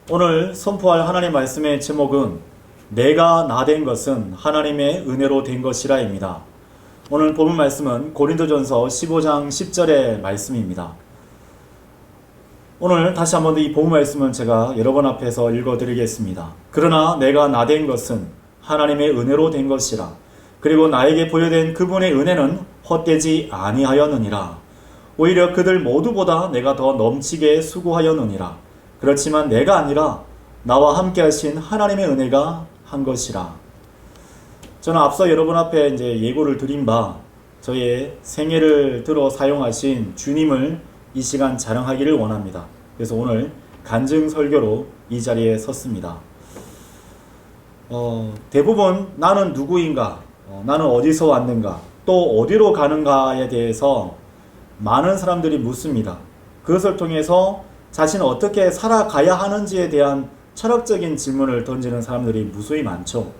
오늘 선포할 하나님 말씀의 제목은 내가 나 된 것은 하나님의 은혜로 된 것이라입니다. 오늘 본문 말씀은 고린도전서 15장 10절의 말씀입니다. 오늘 다시 한번 이 본문 말씀은 제가 여러분 앞에서 읽어드리겠습니다. 그러나 내가 나 된 것은 하나님의 은혜로 된 것이라. 그리고 나에게 부여된 그분의 은혜는 헛되지 아니하였느니라. 오히려 그들 모두보다 내가 더 넘치게 수고하였느니라. 그렇지만 내가 아니라 나와 함께 하신 하나님의 은혜가 한 것이라. 저는 앞서 여러분 앞에 이제 예고를 드린 바 저의 생애를 들어 사용하신 주님을 이 시간 자랑하기를 원합니다. 그래서 오늘 간증 설교로 이 자리에 섰습니다. 대부분 나는 누구인가, 나는 어디서 왔는가, 또 어디로 가는가에 대해서 많은 사람들이 묻습니다. 그것을 통해서 자신은 어떻게 살아가야 하는지에 대한 철학적인 질문을 던지는 사람들이 무수히 많죠.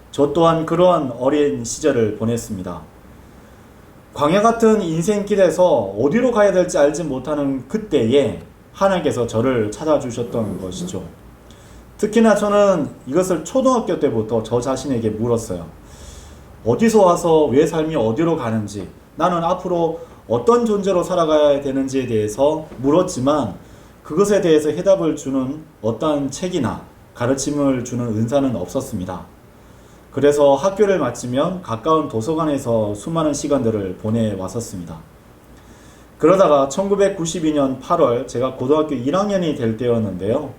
저 또한 그러한 어린 시절을 보냈습니다. 광야 같은 인생길에서 어디로 가야 될지 알지 못하는 그때에 하나님께서 저를 찾아주셨던 것이죠. 특히나 저는 이것을 초등학교 때부터 저 자신에게 물었어요. 어디서 와서 왜 삶이 어디로 가는지, 나는 앞으로 어떤 존재로 살아가야 되는지에 대해서 물었지만 그것에 대해서 해답을 주는 어떠한 책이나 가르침을 주는 은사는 없었습니다. 그래서 학교를 마치면 가까운 도서관에서 수많은 시간들을 보내왔었습니다. 그러다가 1992년 8월 제가 고등학교 1학년이 될 때였는데요.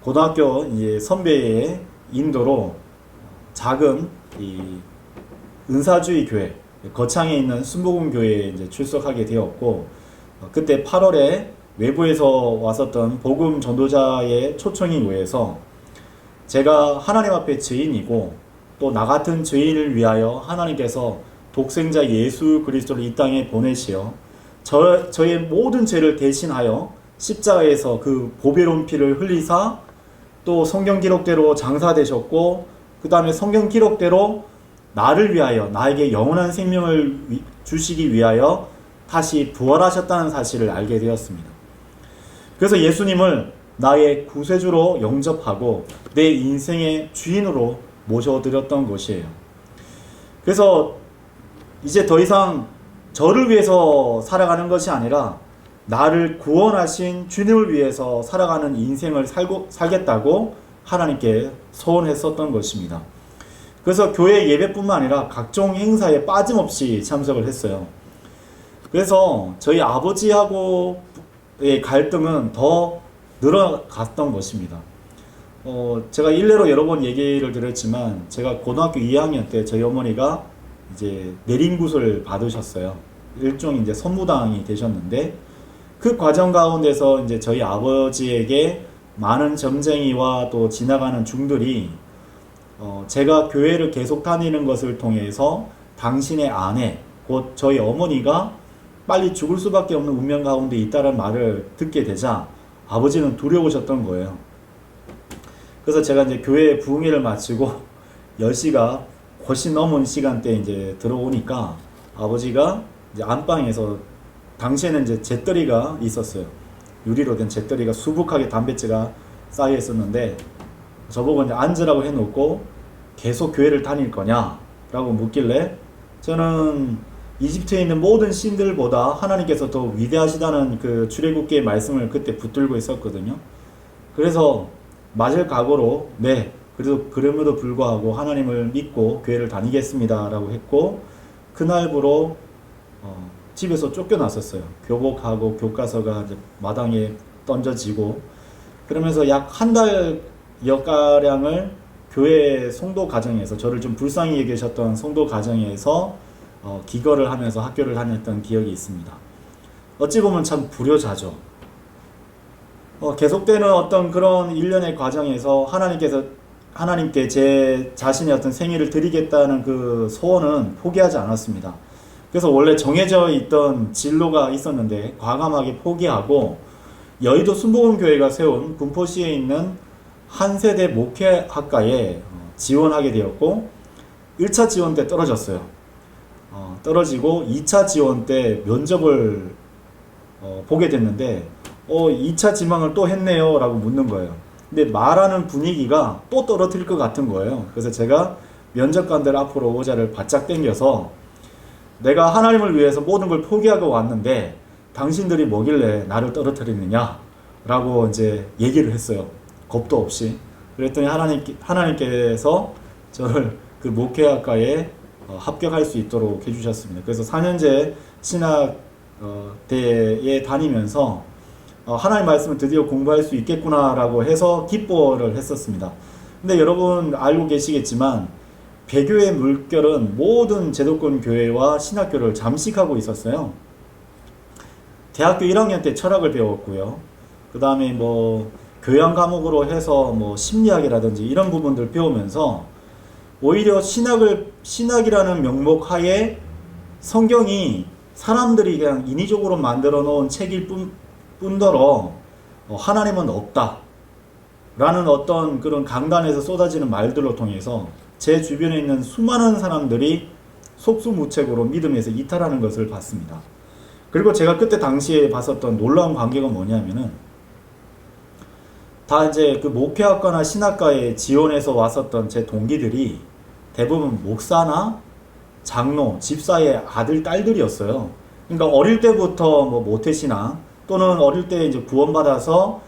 고등학교 선배의 인도로 작은 은사주의 교회, 거창에 있는 순복음교회에 이제 출석하게 되었고, 그때 8월에 외부에서 왔었던 복음 전도자의 초청에 의해서 제가 하나님 앞에 죄인이고 또 나 같은 죄인을 위하여 하나님께서 독생자 예수 그리스도를 이 땅에 보내시어 저의 모든 죄를 대신하여 십자가에서 그 보배로운 피를 흘리사 또 성경 기록대로 장사되셨고, 그 다음에 성경 기록대로 나를 위하여, 나에게 영원한 생명을 주시기 위하여 다시 부활하셨다는 사실을 알게 되었습니다. 그래서 예수님을 나의 구세주로 영접하고 내 인생의 주인으로 모셔드렸던 것이에요. 그래서 이제 더 이상 저를 위해서 살아가는 것이 아니라 나를 구원하신 주님을 위해서 살아가는 인생을 살겠다고 하나님께 소원했었던 것입니다. 그래서 교회 예배뿐만 아니라 각종 행사에 빠짐없이 참석을 했어요. 그래서 저희 아버지하고의 갈등은 더 늘어갔던 것입니다. 제가 일례로 여러 번 얘기를 드렸지만 제가 고등학교 2학년 때 저희 어머니가 이제 내림굿을 받으셨어요. 일종의 이제 선무당이 되셨는데, 그 과정 가운데서 이제 저희 아버지에게 많은 점쟁이와 또 지나가는 중들이 제가 교회를 계속 다니는 것을 통해서 당신의 아내, 곧 저희 어머니가 빨리 죽을 수밖에 없는 운명 가운데 있다는 말을 듣게 되자 아버지는 두려우셨던 거예요. 그래서 제가 이제 교회 부흥회를 마치고 10시가 훨씬 넘은 시간대에 이제 들어오니까 아버지가 이제 안방에서, 당시에는 이제 잿더리가 있었어요. 유리로 된 잿더리가 수북하게 담뱃재가 쌓여 있었는데 저보고 이제 앉으라고 해놓고 계속 교회를 다닐 거냐 라고 묻길래 저는 이집트에 있는 모든 신들보다 하나님께서 더 위대하시다는 그 출애굽기의 말씀을 그때 붙들고 있었거든요. 그래서 맞을 각오로 네, 그래도 그럼에도 불구하고 하나님을 믿고 교회를 다니겠습니다 라고 했고, 그날부로 집에서 쫓겨났었어요. 교복하고 교과서가 이제 마당에 던져지고, 그러면서 약 한 달여가량을 교회 성도 가정에서, 저를 좀 불쌍히 여기셨던 성도 가정에서 기거를 하면서 학교를 다녔던 기억이 있습니다. 어찌 보면 참 불효자죠. 계속되는 어떤 그런 일련의 과정에서 하나님께 제 자신의 어떤 생애를 드리겠다는 그 소원은 포기하지 않았습니다. 그래서 원래 정해져 있던 진로가 있었는데 과감하게 포기하고 여의도 순복음교회가 세운 군포시에 있는 한 세대 목회학과에 지원하게 되었고, 1차 지원 때 떨어졌어요. 떨어지고 2차 지원 때 면접을 보게 됐는데 2차 지망을 또 했네요 라고 묻는 거예요. 근데 말하는 분위기가 또 떨어뜨릴 것 같은 거예요. 그래서 제가 면접관들 앞으로 의자를 바짝 당겨서 내가 하나님을 위해서 모든 걸 포기하고 왔는데 당신들이 뭐길래 나를 떨어뜨리느냐 라고 이제 얘기를 했어요. 겁도 없이. 그랬더니 하나님께서 저를 그 목회학과에 합격할 수 있도록 해주셨습니다. 그래서 4년제 신학대에 다니면서 하나님 말씀을 드디어 공부할 수 있겠구나라고 해서 기뻐를 했었습니다. 근데 여러분 알고 계시겠지만 배교의 물결은 모든 제도권 교회와 신학교를 잠식하고 있었어요. 대학교 1학년 때 철학을 배웠고요. 그 다음에 뭐 교양 과목으로 해서 뭐 심리학이라든지 이런 부분들 배우면서 오히려 신학이라는 명목 하에 성경이 사람들이 그냥 인위적으로 만들어 놓은 책일 뿐더러 하나님은 없다 라는 어떤 그런 강단에서 쏟아지는 말들로 통해서 제 주변에 있는 수많은 사람들이 속수무책으로 믿음에서 이탈하는 것을 봤습니다. 그리고 제가 그때 당시에 봤었던 놀라운 관계가 뭐냐면은 다 이제 그 목회학과나 신학과에 지원해서 왔었던 제 동기들이 대부분 목사나 장로, 집사의 아들, 딸들이었어요. 그러니까 어릴 때부터 뭐 모태신앙 또는 어릴 때 이제 구원받아서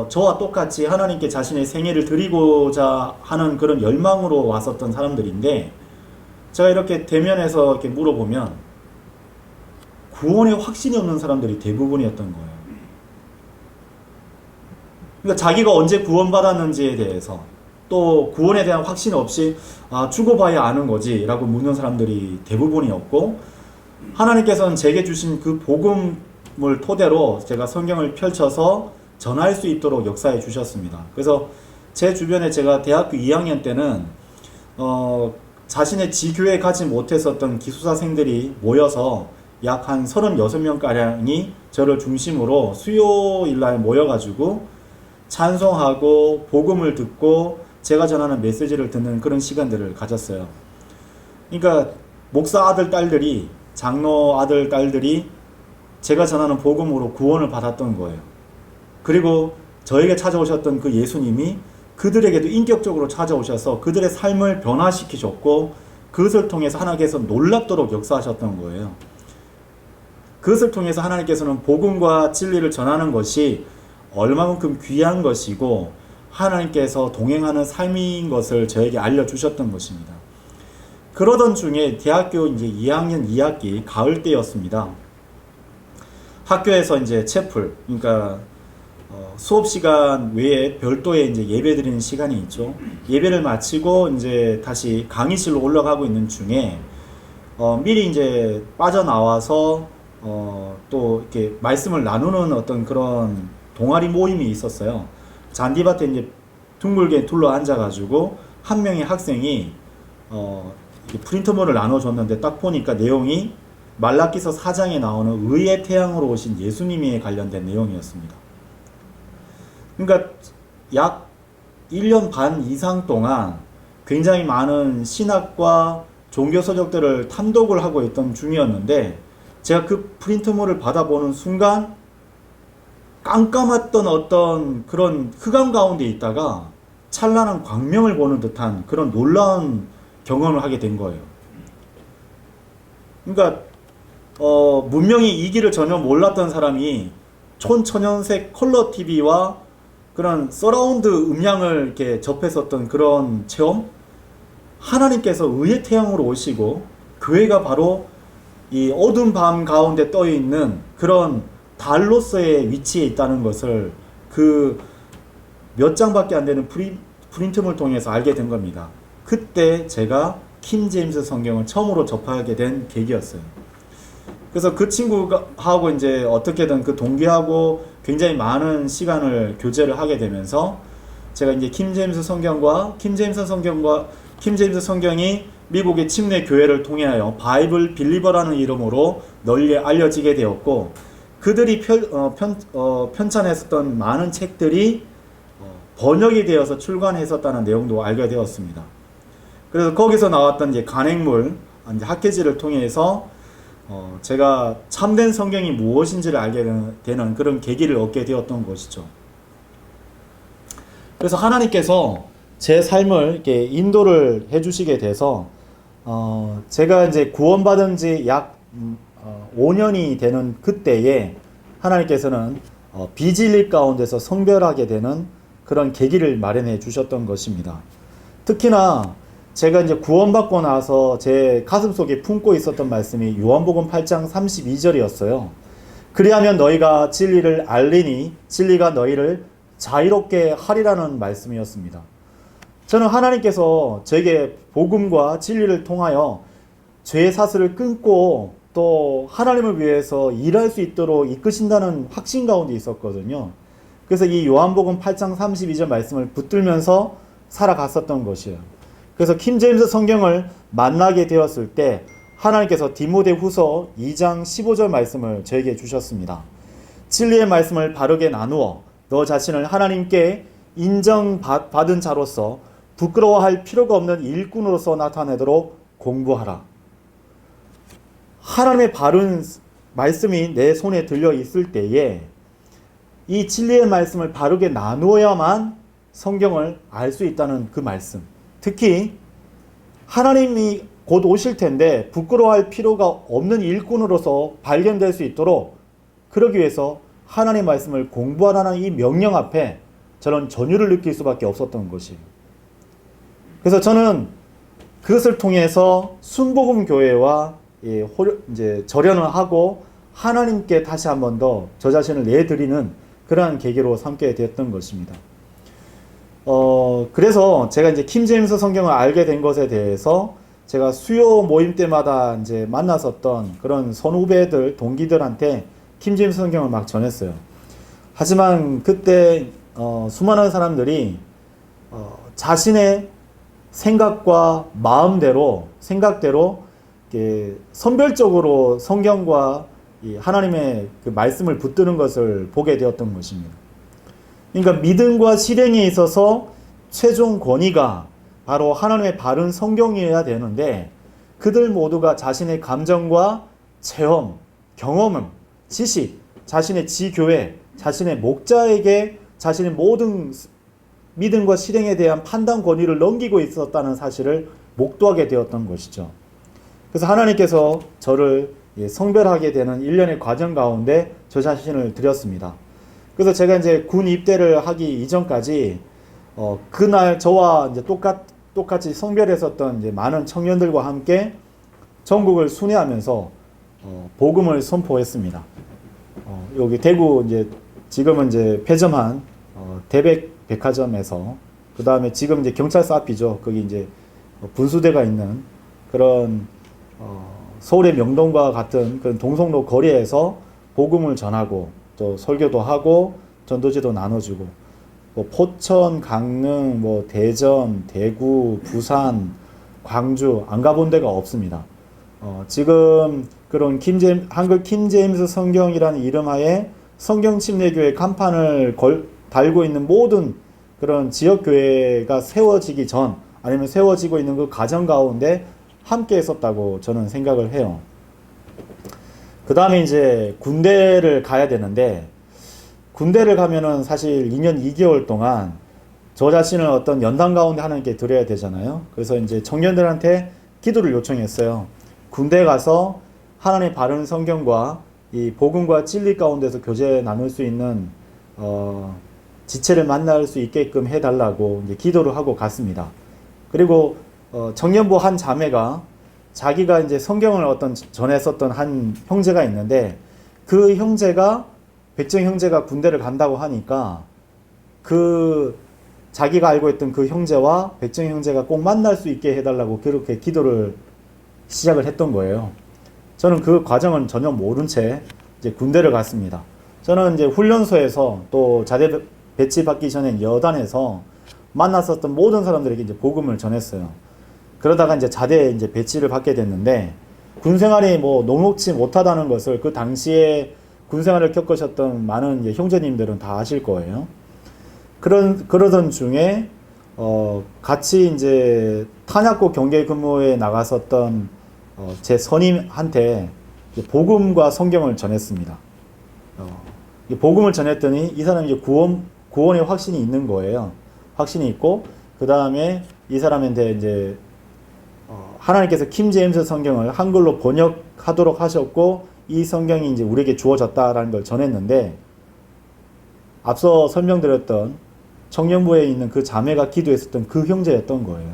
저와 똑같이 하나님께 자신의 생애를 드리고자 하는 그런 열망으로 왔었던 사람들인데 제가 이렇게 대면에서 이렇게 물어보면 구원에 확신이 없는 사람들이 대부분이었던 거예요. 그러니까 자기가 언제 구원받았는지에 대해서 또 구원에 대한 확신 없이 죽어봐야 아는 거지 라고 묻는 사람들이 대부분이었고 하나님께서는 제게 주신 그 복음을 토대로 제가 성경을 펼쳐서 전할 수 있도록 역사해 주셨습니다. 그래서 제 주변에 제가 대학교 2학년 때는 자신의 지교에 가지 못했었던 기숙사생들이 모여서 약 한 36명가량이 저를 중심으로 수요일날 모여가지고 찬송하고 복음을 듣고 제가 전하는 메시지를 듣는 그런 시간들을 가졌어요. 그러니까 목사 아들 딸들이 장로 아들 딸들이 제가 전하는 복음으로 구원을 받았던 거예요. 그리고 저에게 찾아오셨던 그 예수님이 그들에게도 인격적으로 찾아오셔서 그들의 삶을 변화시키셨고 그것을 통해서 하나님께서 놀랍도록 역사하셨던 거예요. 그것을 통해서 하나님께서는 복음과 진리를 전하는 것이 얼마만큼 귀한 것이고 하나님께서 동행하는 삶인 것을 저에게 알려주셨던 것입니다. 그러던 중에 대학교 이제 2학년 2학기 가을 때였습니다. 학교에서 이제 채플, 그러니까 수업 시간 외에 별도의 이제 예배 드리는 시간이 있죠. 예배를 마치고 이제 다시 강의실로 올라가고 있는 중에 미리 이제 빠져나와서 또 이렇게 말씀을 나누는 어떤 그런 동아리 모임이 있었어요. 잔디밭에 이제 둥글게 둘러 앉아가지고 한 명의 학생이 프린터물을 나눠줬는데 딱 보니까 내용이 말라기서 4장에 나오는 의의 태양으로 오신 예수님에 관련된 내용이었습니다. 그러니까 약 1년 반 이상 동안 굉장히 많은 신학과 종교 서적들을 탐독을 하고 있던 중이었는데 제가 그 프린트물을 받아보는 순간 깜깜했던 어떤 그런 흑암 가운데 있다가 찬란한 광명을 보는 듯한 그런 놀라운 경험을 하게 된 거예요. 그러니까 문명이 이 길을 전혀 몰랐던 사람이 촌천연색 컬러 TV와 그런 서라운드 음량을 이렇게 접했었던 그런 체험? 하나님께서 의의 태양으로 오시고 교회가 바로 이 어두운 밤 가운데 떠 있는 그런 달로서의 위치에 있다는 것을 그 몇 장밖에 안 되는 프린트물 통해서 알게 된 겁니다. 그때 제가 킹 제임스 성경을 처음으로 접하게 된 계기였어요. 그래서 그 친구하고 이제 어떻게든 그 동기하고 굉장히 많은 시간을 교제를 하게 되면서 제가 이제 킹 제임스 성경이 미국의 침례 교회를 통하여 바이블 빌리버라는 이름으로 널리 알려지게 되었고 그들이 편찬했었던 많은 책들이 번역이 되어서 출간했었다는 내용도 알게 되었습니다. 그래서 거기서 나왔던 이제 간행물, 학계지를 통해서 제가 참된 성경이 무엇인지를 알게 되는 그런 계기를 얻게 되었던 것이죠. 그래서 하나님께서 제 삶을 이렇게 인도를 해주시게 돼서 제가 이제 구원받은 지 약 5년이 되는 그때에 하나님께서는 비진리 가운데서 성별하게 되는 그런 계기를 마련해 주셨던 것입니다. 특히나 제가 이제 구원받고 나서 제 가슴속에 품고 있었던 말씀이 요한복음 8장 32절이었어요. 그리하면 너희가 진리를 알리니 진리가 너희를 자유롭게 하리라는 말씀이었습니다. 저는 하나님께서 저에게 복음과 진리를 통하여 죄의 사슬을 끊고 또 하나님을 위해서 일할 수 있도록 이끄신다는 확신 가운데 있었거든요. 그래서 이 요한복음 8장 32절 말씀을 붙들면서 살아갔었던 것이에요. 그래서 킹제임스 성경을 만나게 되었을 때 하나님께서 디모데후서 2장 15절 말씀을 저에게 주셨습니다. 진리의 말씀을 바르게 나누어 너 자신을 하나님께 인정받은 자로서 부끄러워할 필요가 없는 일꾼으로서 나타내도록 공부하라. 하나님의 바른 말씀이 내 손에 들려 있을 때에 이 진리의 말씀을 바르게 나누어야만 성경을 알 수 있다는 그 말씀. 특히 하나님이 곧 오실 텐데 부끄러워할 필요가 없는 일꾼으로서 발견될 수 있도록 그러기 위해서 하나님의 말씀을 공부하라는 이 명령 앞에 저는 전율을 느낄 수밖에 없었던 것이에요. 그래서 저는 그것을 통해서 순복음교회와 이제 절연을 하고 하나님께 다시 한 번 더 저 자신을 내드리는 그러한 계기로 삼게 되었던 것입니다. 그래서 제가 이제 킹제임스 성경을 알게 된 것에 대해서 제가 수요 모임 때마다 이제 만났었던 그런 선후배들, 동기들한테 킹제임스 성경을 막 전했어요. 하지만 그때 수많은 사람들이 자신의 생각과 생각대로 선별적으로 성경과 이 하나님의 그 말씀을 붙드는 것을 보게 되었던 것입니다. 그러니까 믿음과 실행에 있어서 최종 권위가 바로 하나님의 바른 성경이어야 되는데 그들 모두가 자신의 감정과 체험, 경험은 지식, 자신의 지교회, 자신의 목자에게 자신의 모든 믿음과 실행에 대한 판단 권위를 넘기고 있었다는 사실을 목도하게 되었던 것이죠. 그래서 하나님께서 저를 성별하게 되는 일련의 과정 가운데 저 자신을 드렸습니다. 그래서 제가 이제 군 입대를 하기 이전까지 그날 저와 이제 똑같이 성별했었던 이제 많은 청년들과 함께 전국을 순회하면서 복음을 선포했습니다. 여기 대구 이제 지금은 이제 폐점한 대백 백화점에서 그 다음에 지금 이제 경찰서 앞이죠. 거기 이제 분수대가 있는 그런 서울의 명동과 같은 그런 동성로 거리에서 복음을 전하고 또 설교도 하고 전도지도 나눠주고 뭐 포천, 강릉, 뭐 대전, 대구, 부산, 광주 안 가본 데가 없습니다. 지금 그런 한글 킹제임스 성경이라는 이름하에 성경침례교회 간판을 달고 있는 모든 그런 지역교회가 세워지기 전 아니면 세워지고 있는 그 과정 가운데 함께 했었다고 저는 생각을 해요. 그 다음에 이제 군대를 가야 되는데 군대를 가면은 사실 2년 2개월 동안 저 자신을 어떤 연단 가운데 하나님께 드려야 되잖아요. 그래서 이제 청년들한테 기도를 요청했어요. 군대 가서 하나님의 바른 성경과 이 복음과 진리 가운데서 교제 나눌 수 있는 지체를 만날 수 있게끔 해달라고 이제 기도를 하고 갔습니다. 그리고 청년부 한 자매가 자기가 이제 성경을 전했었던 한 형제가 있는데 그 형제가 백정 형제가 군대를 간다고 하니까 그 자기가 알고 있던 그 형제와 백정 형제가 꼭 만날 수 있게 해달라고 그렇게 기도를 시작을 했던 거예요. 저는 그 과정은 전혀 모른 채 이제 군대를 갔습니다. 저는 이제 훈련소에서 또 자대 배치받기 전에 여단에서 만났었던 모든 사람들에게 이제 복음을 전했어요. 그러다가 이제 자대에 이제 배치를 받게 됐는데 군 생활이 뭐 녹록치 못하다는 것을 그 당시에 군 생활을 겪으셨던 많은 이제 형제님들은 다 아실 거예요. 그러던 중에 같이 이제 탄약고 경계 근무에 나갔었던 제 선임한테 복음과 성경을 전했습니다. 복음을 전했더니 이 사람이 이제 구원의 확신이 있는 거예요. 확신이 있고, 그 다음에 이 사람한테 이제 하나님께서 킹 제임스 성경을 한글로 번역하도록 하셨고, 이 성경이 이제 우리에게 주어졌다라는 걸 전했는데, 앞서 설명드렸던 청년부에 있는 그 자매가 기도했었던 그 형제였던 거예요.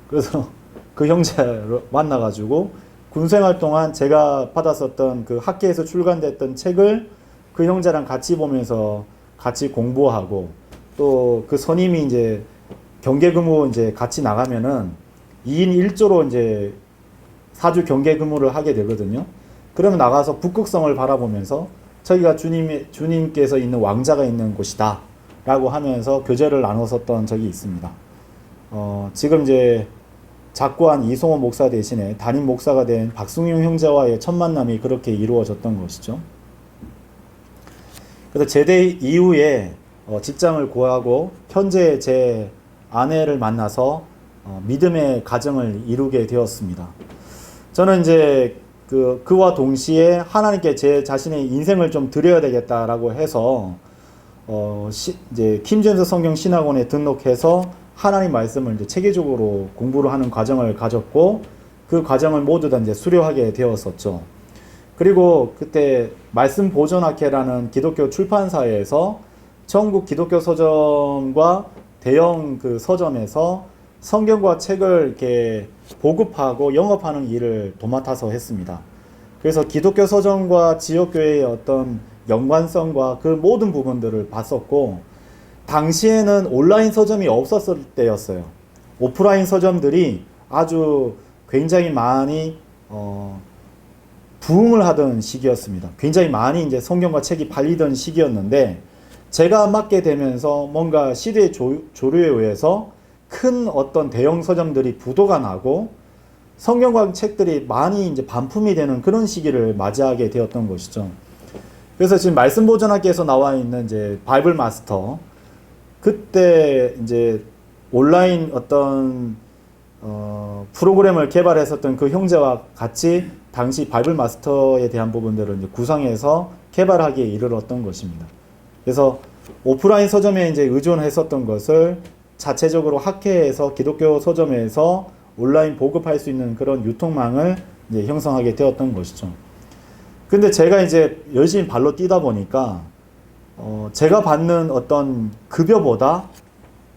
그래서 그 형제를 만나가지고 군생활 동안 제가 받았었던 그 학계에서 출간됐던 책을 그 형제랑 같이 보면서 같이 공부하고, 또 그 선임이 이제 경계 근무 이제 같이 나가면은 2인 1조로 이제 4주 경계 근무를 하게 되거든요. 그러면 나가서 북극성을 바라보면서 저기가 주님께서 있는 왕자가 있는 곳이다 라고 하면서 교제를 나눴었던 적이 있습니다. 지금 이제 작고한 이송호 목사 대신에 담임 목사가 된 박승용 형제와의 첫 만남이 그렇게 이루어졌던 것이죠. 그래서 제대 이후에 직장을 구하고 현재 제 아내를 만나서 믿음의 가정을 이루게 되었습니다. 저는 이제 그와 동시에 하나님께 제 자신의 인생을 좀 드려야 되겠다라고 해서 이제 킹 제임스 성경 신학원에 등록해서 하나님 말씀을 이제 체계적으로 공부를 하는 과정을 가졌고, 그 과정을 모두 다 이제 수료하게 되었었죠. 그리고 그때 말씀 보존학회라는 기독교 출판사에서 전국 기독교 서점과 대형 그 서점에서 성경과 책을 이렇게 보급하고 영업하는 일을 도맡아서 했습니다. 그래서 기독교 서점과 지역교회의 어떤 연관성과 그 모든 부분들을 봤었고, 당시에는 온라인 서점이 없었을 때였어요. 오프라인 서점들이 아주 굉장히 많이 부흥을 하던 시기였습니다. 굉장히 많이 이제 성경과 책이 팔리던 시기였는데, 제가 맡게 되면서 뭔가 시대의 조류에 의해서 큰 어떤 대형 서점들이 부도가 나고 성경과 책들이 많이 이제 반품이 되는 그런 시기를 맞이하게 되었던 것이죠. 그래서 지금 말씀 보존학교에서 나와 있는 이제 바이블 마스터, 그때 이제 온라인 어떤 프로그램을 개발했었던 그 형제와 같이 당시 바이블 마스터에 대한 부분들을 이제 구성해서 개발하기에 이르렀던 것입니다. 그래서 오프라인 서점에 이제 의존했었던 것을 자체적으로 학회에서 기독교 서점에서 온라인 보급할 수 있는 그런 유통망을 이제 형성하게 되었던 것이죠. 근데 제가 이제 열심히 발로 뛰다 보니까 제가 받는 어떤 급여보다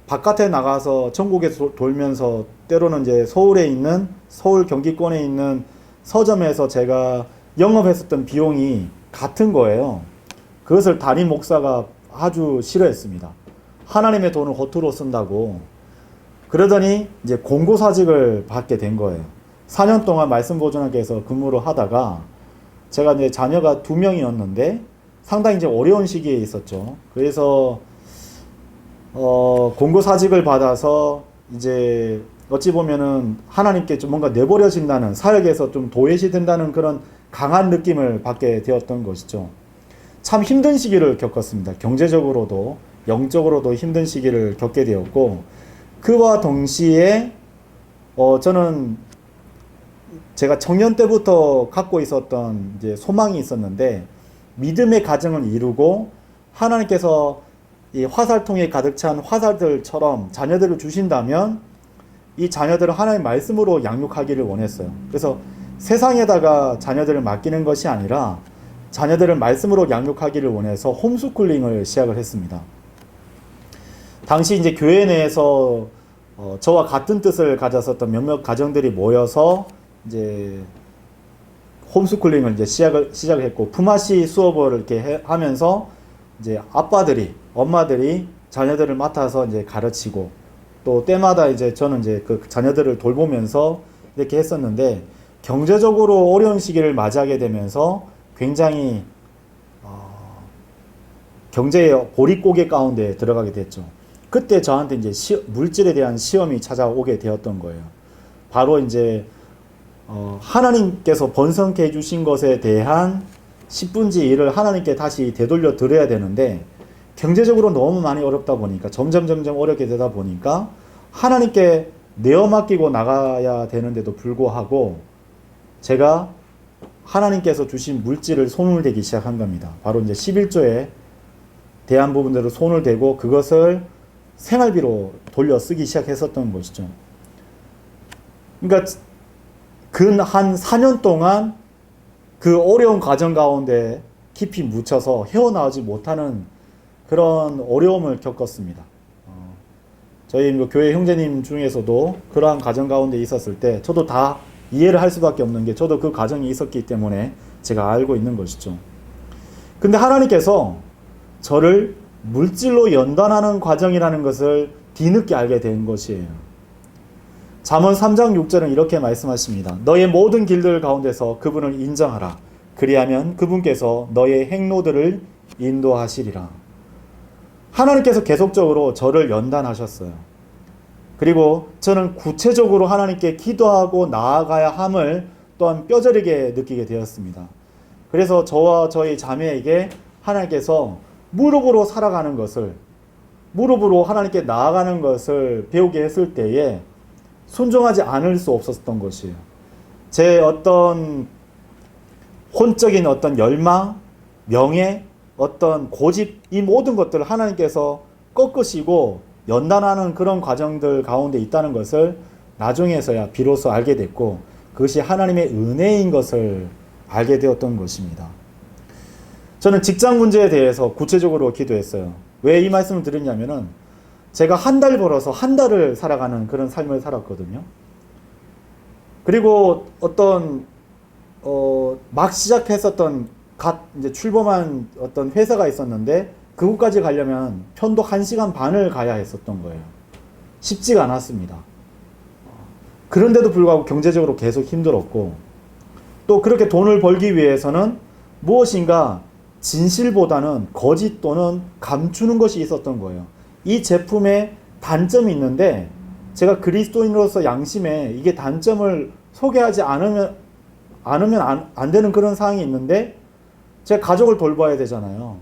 바깥에 나가서 전국에 돌면서 때로는 이제 서울 경기권에 있는 서점에서 제가 영업했었던 비용이 같은 거예요. 그것을 담임 목사가 아주 싫어했습니다. 하나님의 돈을 허투루 쓴다고. 그러더니 이제 공고사직을 받게 된 거예요. 4년 동안 말씀보존학교에서 근무를 하다가 제가 이제 자녀가 2명이었는데 상당히 이제 어려운 시기에 있었죠. 그래서 공고사직을 받아서 이제 어찌 보면은 하나님께 좀 뭔가 내버려진다는, 사역에서 좀 도외시 된다는 그런 강한 느낌을 받게 되었던 것이죠. 참 힘든 시기를 겪었습니다. 경제적으로도 영적으로도 힘든 시기를 겪게 되었고, 그와 동시에 저는 제가 청년 때부터 갖고 있었던 이제 소망이 있었는데, 믿음의 가정을 이루고 하나님께서 이 화살통에 가득 찬 화살들처럼 자녀들을 주신다면 이 자녀들을 하나님의 말씀으로 양육하기를 원했어요. 그래서 세상에다가 자녀들을 맡기는 것이 아니라 자녀들을 말씀으로 양육하기를 원해서 홈스쿨링을 시작을 했습니다. 당시 이제 교회 내에서 저와 같은 뜻을 가졌었던 몇몇 가정들이 모여서 이제 홈스쿨링을 이제 시작을 했고, 품앗이 수업을 이렇게 하면서 이제 엄마들이 자녀들을 맡아서 이제 가르치고, 또 때마다 이제 저는 이제 그 자녀들을 돌보면서 이렇게 했었는데, 경제적으로 어려운 시기를 맞이하게 되면서 굉장히 경제의 보릿고개 가운데 들어가게 됐죠. 그때 저한테 이제 물질에 대한 시험이 찾아오게 되었던 거예요. 바로 이제 하나님께서 번성케 해주신 것에 대한 10분지 1을 하나님께 다시 되돌려 드려야 되는데, 경제적으로 너무 많이 어렵다 보니까, 점점 어렵게 되다 보니까 하나님께 내어 맡기고 나가야 되는데도 불구하고 제가 하나님께서 주신 물질을 손을 대기 시작한 겁니다. 바로 이제 11조에 대한 부분들을 손을 대고 그것을 생활비로 돌려 쓰기 시작했었던 것이죠. 그러니까 근 한 4년 동안 그 어려운 과정 가운데 깊이 묻혀서 헤어나오지 못하는 그런 어려움을 겪었습니다. 저희 교회 형제님 중에서도 그러한 과정 가운데 있었을 때 저도 다 이해를 할 수밖에 없는 게 저도 그 과정이 있었기 때문에 제가 알고 있는 것이죠. 근데 하나님께서 저를 물질로 연단하는 과정이라는 것을 뒤늦게 알게 된 것이에요. 잠언 3장 6절은 이렇게 말씀하십니다. 너의 모든 길들 가운데서 그분을 인정하라. 그리하면 그분께서 너의 행로들을 인도하시리라. 하나님께서 계속적으로 저를 연단하셨어요. 그리고 저는 구체적으로 하나님께 기도하고 나아가야 함을 또한 뼈저리게 느끼게 되었습니다. 그래서 저와 저희 자매에게 하나님께서 무릎으로 살아가는 것을, 무릎으로 하나님께 나아가는 것을 배우게 했을 때에 순종하지 않을 수 없었던 것이에요. 제 어떤 혼적인 어떤 열망, 명예, 어떤 고집, 이 모든 것들을 하나님께서 꺾으시고 연단하는 그런 과정들 가운데 있다는 것을 나중에서야 비로소 알게 됐고, 그것이 하나님의 은혜인 것을 알게 되었던 것입니다. 저는 직장 문제에 대해서 구체적으로 기도했어요. 왜 이 말씀을 드렸냐면은 제가 한 달 벌어서 한 달을 살아가는 그런 삶을 살았거든요. 그리고 어떤 막 시작했었던 이제 출범한 어떤 회사가 있었는데 그곳까지 가려면 편도 1시간 반을 가야 했었던 거예요. 쉽지가 않았습니다. 그런데도 불구하고 경제적으로 계속 힘들었고, 또 그렇게 돈을 벌기 위해서는 무엇인가 진실보다는 거짓 또는 감추는 것이 있었던 거예요. 이 제품에 단점이 있는데 제가 그리스도인으로서 양심에 이게 단점을 소개하지 않으면 안 되는 그런 상황이 있는데 제가 가족을 돌봐야 되잖아요.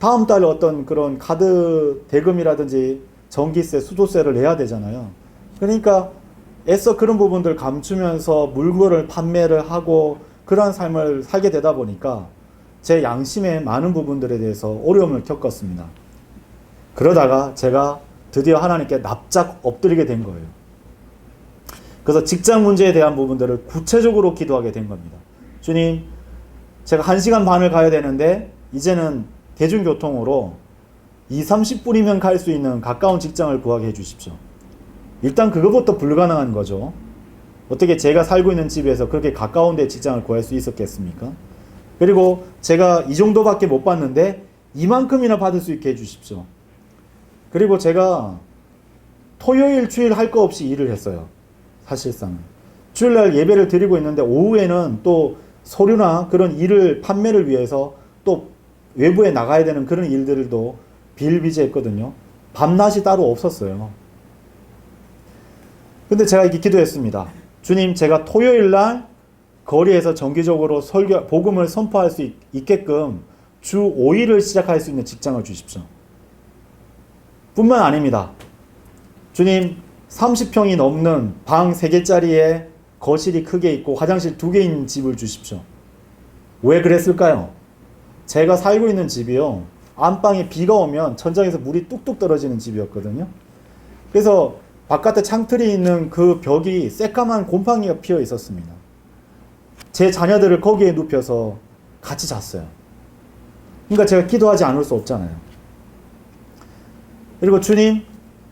다음 달에 어떤 그런 카드 대금이라든지 전기세, 수도세를 내야 되잖아요. 그러니까 애써 그런 부분들 감추면서 물건을 판매를 하고 그러한 삶을 살게 되다 보니까 제 양심의 많은 부분들에 대해서 어려움을 겪었습니다. 그러다가 제가 드디어 하나님께 납작 엎드리게 된 거예요. 그래서 직장 문제에 대한 부분들을 구체적으로 기도하게 된 겁니다. 주님, 제가 1시간 반을 가야 되는데 이제는 대중교통으로 20-30분이면 갈 수 있는 가까운 직장을 구하게 해주십시오. 일단 그것부터 불가능한 거죠. 어떻게 제가 살고 있는 집에서 그렇게 가까운 데 직장을 구할 수 있었겠습니까? 그리고 제가 이 정도밖에 못 받는데 이만큼이나 받을 수 있게 해주십시오. 그리고 제가 토요일, 주일 할 거 없이 일을 했어요. 사실상 주일날 예배를 드리고 있는데 오후에는 또 서류나 그런 일을 판매를 위해서 또 외부에 나가야 되는 그런 일들도 비일비재했거든요. 밤낮이 따로 없었어요. 근데 제가 이렇게 기도했습니다. 주님, 제가 토요일날 거리에서 정기적으로 복음을 선포할 수 있게끔 주 5일을 시작할 수 있는 직장을 주십시오. 뿐만 아닙니다. 주님, 30평이 넘는 방 3개짜리에 거실이 크게 있고 화장실 2개인 집을 주십시오. 왜 그랬을까요? 제가 살고 있는 집이요, 안방에 비가 오면 천장에서 물이 뚝뚝 떨어지는 집이었거든요. 그래서 바깥에 창틀이 있는 그 벽이 새까만 곰팡이가 피어 있었습니다. 제 자녀들을 거기에 눕혀서 같이 잤어요. 그러니까 제가 기도하지 않을 수 없잖아요. 그리고 주님,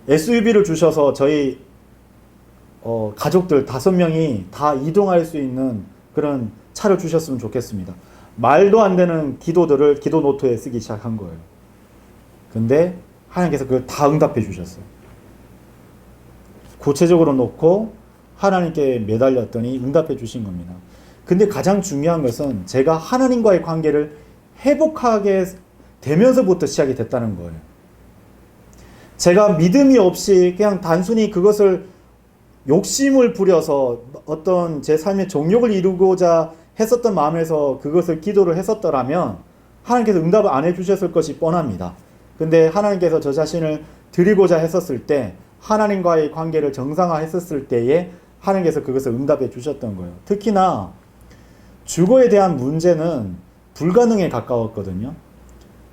SUV를 주셔서 저희 가족들 5명이 다 이동할 수 있는 그런 차를 주셨으면 좋겠습니다. 말도 안 되는 기도들을 기도 노트에 쓰기 시작한 거예요. 근데 하나님께서 그걸 다 응답해 주셨어요. 구체적으로 놓고 하나님께 매달렸더니 응답해 주신 겁니다. 근데 가장 중요한 것은 제가 하나님과의 관계를 회복하게 되면서부터 시작이 됐다는 거예요. 제가 믿음이 없이 그냥 단순히 그것을 욕심을 부려서 어떤 제 삶의 정욕을 이루고자 했었던 마음에서 그것을 기도를 했었더라면 하나님께서 응답을 안 해주셨을 것이 뻔합니다. 근데 하나님께서 저 자신을 드리고자 했었을 때, 하나님과의 관계를 정상화했었을 때에 하나님께서 그것을 응답해 주셨던 거예요. 특히나 주거에 대한 문제는 불가능에 가까웠거든요.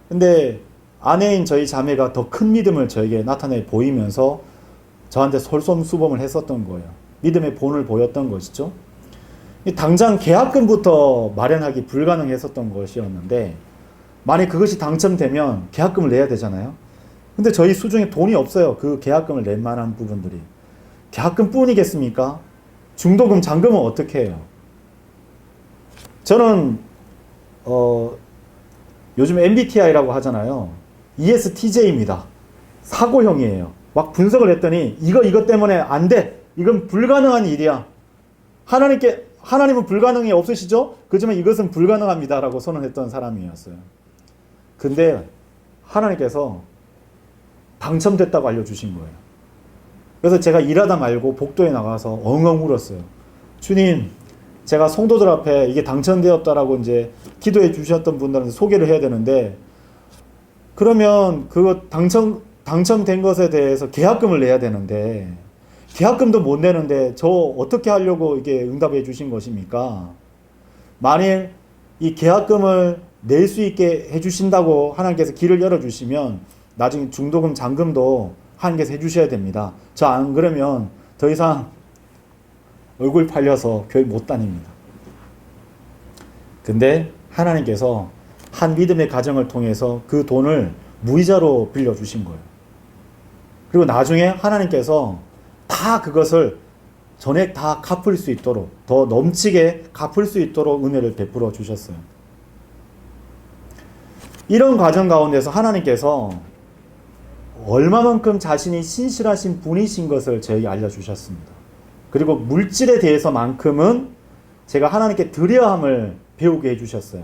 근데 아내인 저희 자매가 더 큰 믿음을 저에게 나타내 보이면서 저한테 솔선수범을 했었던 거예요. 믿음의 본을 보였던 것이죠. 당장 계약금부터 마련하기 불가능했었던 것이었는데, 만약 그것이 당첨되면 계약금을 내야 되잖아요. 근데 저희 수중에 돈이 없어요. 그 계약금을 낼 만한 부분들이. 계약금 뿐이겠습니까? 중도금, 잔금은 어떻게 해요? 저는 요즘 MBTI라고 하잖아요. ESTJ입니다. 사고형이에요. 막 분석을 했더니 이것 때문에 안 돼. 이건 불가능한 일이야. 하나님은 불가능이 없으시죠? 그렇지만 이것은 불가능합니다. 라고 선언했던 사람이었어요. 근데 하나님께서 당첨됐다고 알려주신 거예요. 그래서 제가 일하다 말고 복도에 나가서 엉엉 울었어요. 주님, 제가 성도들 앞에 이게 당첨되었다라고 이제 기도해 주셨던 분들한테 소개를 해야 되는데, 그러면 그거 당첨된 것에 대해서 계약금을 내야 되는데, 계약금도 못 내는데 저 어떻게 하려고 이게 응답해 주신 것입니까? 만일 이 계약금을 낼 수 있게 해주신다고 하나님께서 길을 열어주시면 나중에 중도금, 잔금도 하나님께서 해주셔야 됩니다. 저 안 그러면 더 이상 얼굴 팔려서 교회 못 다닙니다. 근데 하나님께서 한 믿음의 가정을 통해서 그 돈을 무이자로 빌려주신 거예요. 그리고 나중에 하나님께서 다 그것을 전액 다 갚을 수 있도록, 더 넘치게 갚을 수 있도록 은혜를 베풀어 주셨어요. 이런 과정 가운데서 하나님께서 얼마만큼 자신이 신실하신 분이신 것을 저에게 알려주셨습니다. 그리고 물질에 대해서만큼은 제가 하나님께 드려야 함을 배우게 해주셨어요.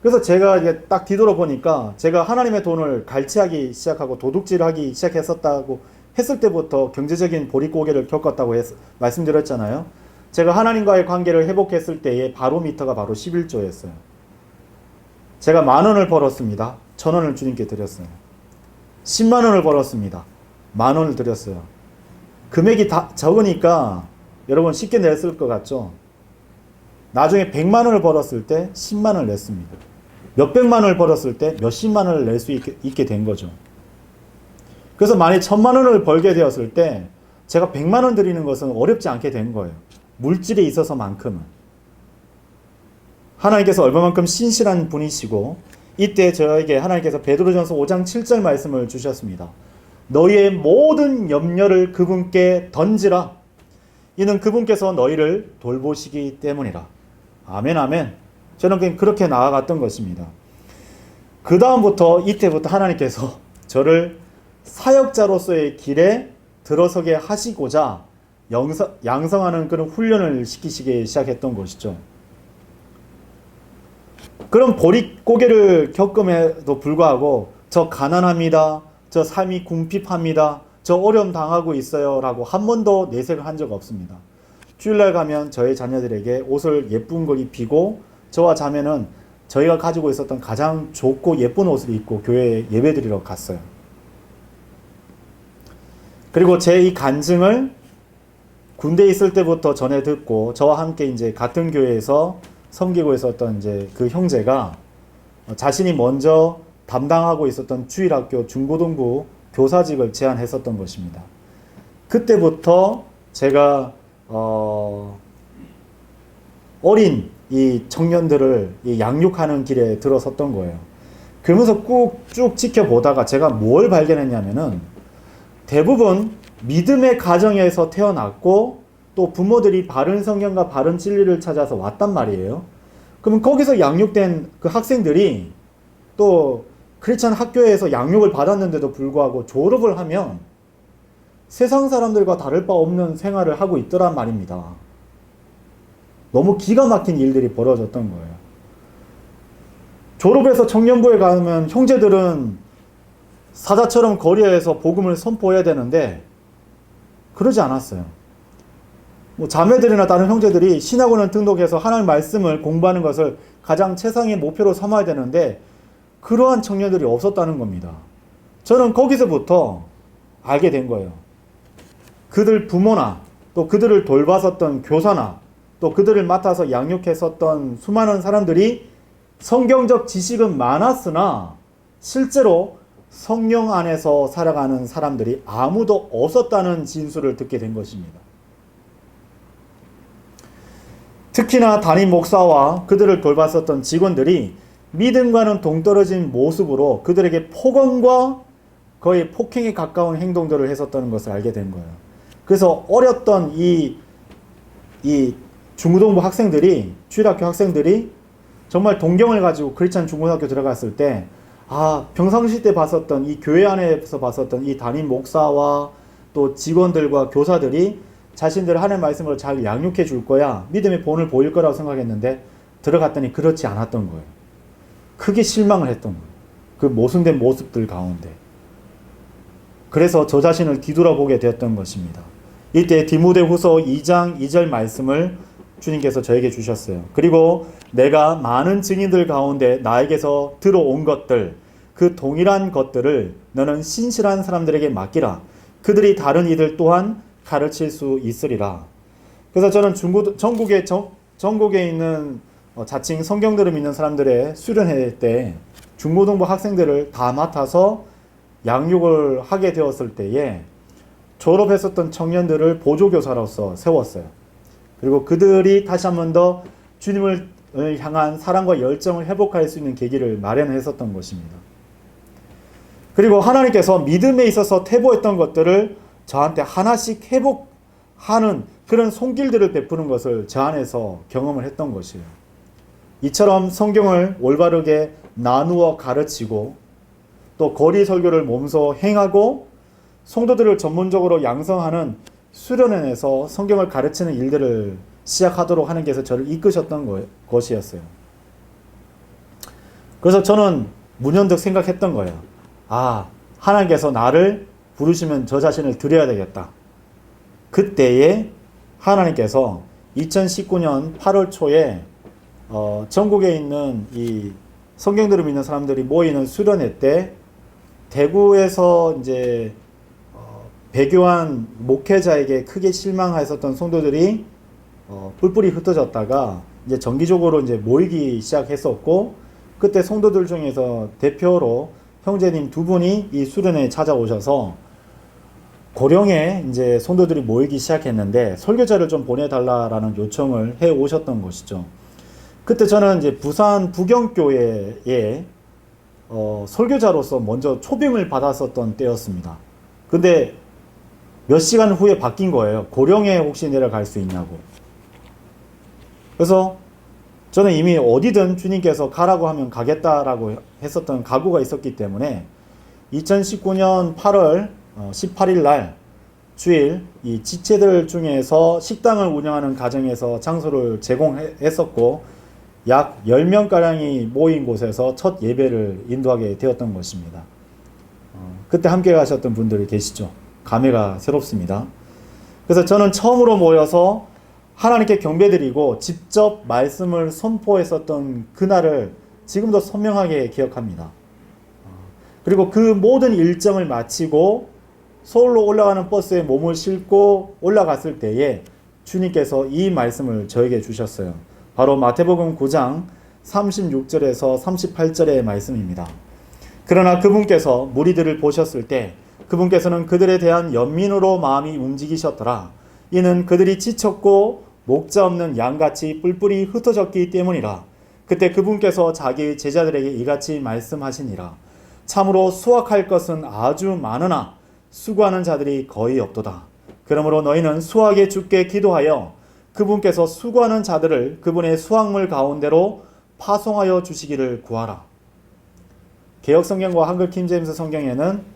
그래서 제가 이제 딱 뒤돌아보니까 제가 하나님의 돈을 갈취하기 시작하고 도둑질하기 시작했었다고 했을 때부터 경제적인 보릿고개를 겪었다고 말씀드렸잖아요. 제가 하나님과의 관계를 회복했을 때의 바로미터가 바로 11조였어요. 제가 10,000원을 벌었습니다. 1,000원을 주님께 드렸어요. 10만 원을 벌었습니다. 10,000원을 드렸어요. 금액이 다 적으니까 여러분 쉽게 냈을 것 같죠? 나중에 100만 원을 벌었을 때 10만 원을 냈습니다. 몇백만 원을 벌었을 때 몇십만 원을 낼 수 있게 된 거죠. 그래서 만약 1,000만 원을 벌게 되었을 때 제가 100만 원 드리는 것은 어렵지 않게 된 거예요. 물질에 있어서만큼은. 하나님께서 얼마만큼 신실한 분이시고, 이때 저에게 하나님께서 베드로전서 5장 7절 말씀을 주셨습니다. 너희의 모든 염려를 그분께 던지라. 이는 그분께서 너희를 돌보시기 때문이라. 아멘, 아멘. 저는 그렇게 나아갔던 것입니다. 그 다음부터 이때부터 하나님께서 저를 사역자로서의 길에 들어서게 하시고자 양성하는 그런 훈련을 시키시기 시작했던 것이죠. 그런 보릿고개를 겪음에도 불구하고 저 가난합니다, 저 삶이 궁핍합니다, 저 어려움 당하고 있어요 라고 한 번도 내색을 한 적 없습니다. 주일날 가면 저희 자녀들에게 옷을 예쁜 걸 입히고, 저와 자매는 저희가 가지고 있었던 가장 좋고 예쁜 옷을 입고 교회에 예배드리러 갔어요. 그리고 제 이 간증을 군대에 있을 때부터 전해 듣고, 저와 함께 이제 같은 교회에서 섬기고 있었던 이제 그 형제가 자신이 먼저 담당하고 있었던 주일학교 중고등부 교사직을 제안했었던 것입니다. 그때부터 제가 어린 이 청년들을 양육하는 길에 들어섰던 거예요. 그러면서 쭉 지켜보다가 제가 뭘 발견했냐면은, 대부분 믿음의 가정에서 태어났고 또 부모들이 바른 성경과 바른 진리를 찾아서 왔단 말이에요. 그러면 거기서 양육된 그 학생들이 또 크리스찬 학교에서 양육을 받았는데도 불구하고 졸업을 하면 세상 사람들과 다를 바 없는 생활을 하고 있더란 말입니다. 너무 기가 막힌 일들이 벌어졌던 거예요. 졸업해서 청년부에 가면 형제들은 사자처럼 거리에서 복음을 선포해야 되는데 그러지 않았어요. 자매들이나 다른 형제들이 신학원을 등록해서 하나님 말씀을 공부하는 것을 가장 최상의 목표로 삼아야 되는데 그러한 청년들이 없었다는 겁니다. 저는 거기서부터 알게 된 거예요. 그들 부모나 또 그들을 돌봤었던 교사나 또 그들을 맡아서 양육했었던 수많은 사람들이 성경적 지식은 많았으나 실제로 성령 안에서 살아가는 사람들이 아무도 없었다는 진술을 듣게 된 것입니다. 특히나 담임 목사와 그들을 돌봤었던 직원들이 믿음과는 동떨어진 모습으로 그들에게 폭언과 거의 폭행에 가까운 행동들을 했었다는 것을 알게 된 거예요. 그래서 어렸던 이 중고등부 학생들이, 주일학교 학생들이 정말 동경을 가지고 크리스찬 중고등학교 들어갔을 때, 평상시 때 봤었던 이 교회 안에서 봤었던 이 담임 목사와 또 직원들과 교사들이 자신들 하나님의 말씀을 잘 양육해 줄 거야, 믿음의 본을 보일 거라고 생각했는데 들어갔더니 그렇지 않았던 거예요. 크게 실망을 했던 거예요. 그 모순된 모습들 가운데. 그래서 저 자신을 뒤돌아보게 되었던 것입니다. 이때 디모데후서 2장 2절 말씀을 주님께서 저에게 주셨어요. 그리고 내가 많은 증인들 가운데 나에게서 들어온 것들, 그 동일한 것들을 너는 신실한 사람들에게 맡기라. 그들이 다른 이들 또한 가르칠 수 있으리라. 그래서 저는 전국에 있는 자칭 성경들을 믿는 사람들의 수련회 때 중고등부 학생들을 다 맡아서 양육을 하게 되었을 때에 졸업했었던 청년들을 보조교사로서 세웠어요. 그리고 그들이 다시 한 번 더 주님을 향한 사랑과 열정을 회복할 수 있는 계기를 마련했었던 것입니다. 그리고 하나님께서 믿음에 있어서 퇴보했던 것들을 저한테 하나씩 회복하는 그런 손길들을 베푸는 것을 저 안에서 경험을 했던 것이에요. 이처럼 성경을 올바르게 나누어 가르치고 또 거리 설교를 몸소 행하고 성도들을 전문적으로 양성하는 수련회에서 성경을 가르치는 일들을 시작하도록 하나님께서 저를 이끄셨던 것이었어요. 그래서 저는 문연득 생각했던 거예요. 하나님께서 나를 부르시면 저 자신을 드려야 되겠다. 그때에 하나님께서 2019년 8월 초에 전국에 있는 이 성경들을 믿는 사람들이 모이는 수련회 때 대구에서 이제 배교한 목회자에게 크게 실망하였었던 성도들이 뿔뿔이 흩어졌다가 이제 정기적으로 이제 모이기 시작했었고, 그때 성도들 중에서 대표로 형제님 두 분이 이 수련회에 찾아오셔서 고령에 이제 성도들이 모이기 시작했는데 설교자를 좀 보내달라라는 요청을 해 오셨던 것이죠. 그때 저는 이제 부산 부경교회에 설교자로서 먼저 초빙을 받았었던 때였습니다. 근데 몇 시간 후에 바뀐 거예요. 고령에 혹시 내려갈 수 있냐고. 그래서 저는 이미 어디든 주님께서 가라고 하면 가겠다라고 했었던 각오가 있었기 때문에 2019년 8월 18일 날 주일 이 지체들 중에서 식당을 운영하는 가정에서 장소를 제공했었고 약 10명가량이 모인 곳에서 첫 예배를 인도하게 되었던 것입니다. 그때 함께 가셨던 분들이 계시죠. 감회가 새롭습니다. 그래서 저는 처음으로 모여서 하나님께 경배드리고 직접 말씀을 선포했었던 그날을 지금도 선명하게 기억합니다. 그리고 그 모든 일정을 마치고 서울로 올라가는 버스에 몸을 싣고 올라갔을 때에 주님께서 이 말씀을 저에게 주셨어요. 바로 마태복음 9장 36절에서 38절의 말씀입니다. 그러나 그분께서 무리들을 보셨을 때 그분께서는 그들에 대한 연민으로 마음이 움직이셨더라. 이는 그들이 지쳤고 목자 없는 양같이 뿔뿔이 흩어졌기 때문이라. 그때 그분께서 자기 제자들에게 이같이 말씀하시니라. 참으로 수확할 것은 아주 많으나 수고하는 자들이 거의 없도다. 그러므로 너희는 수확의 주께 기도하여 그분께서 수고하는 자들을 그분의 수확물 가운데로 파송하여 주시기를 구하라. 개역성경과 한글 킹제임스 성경에는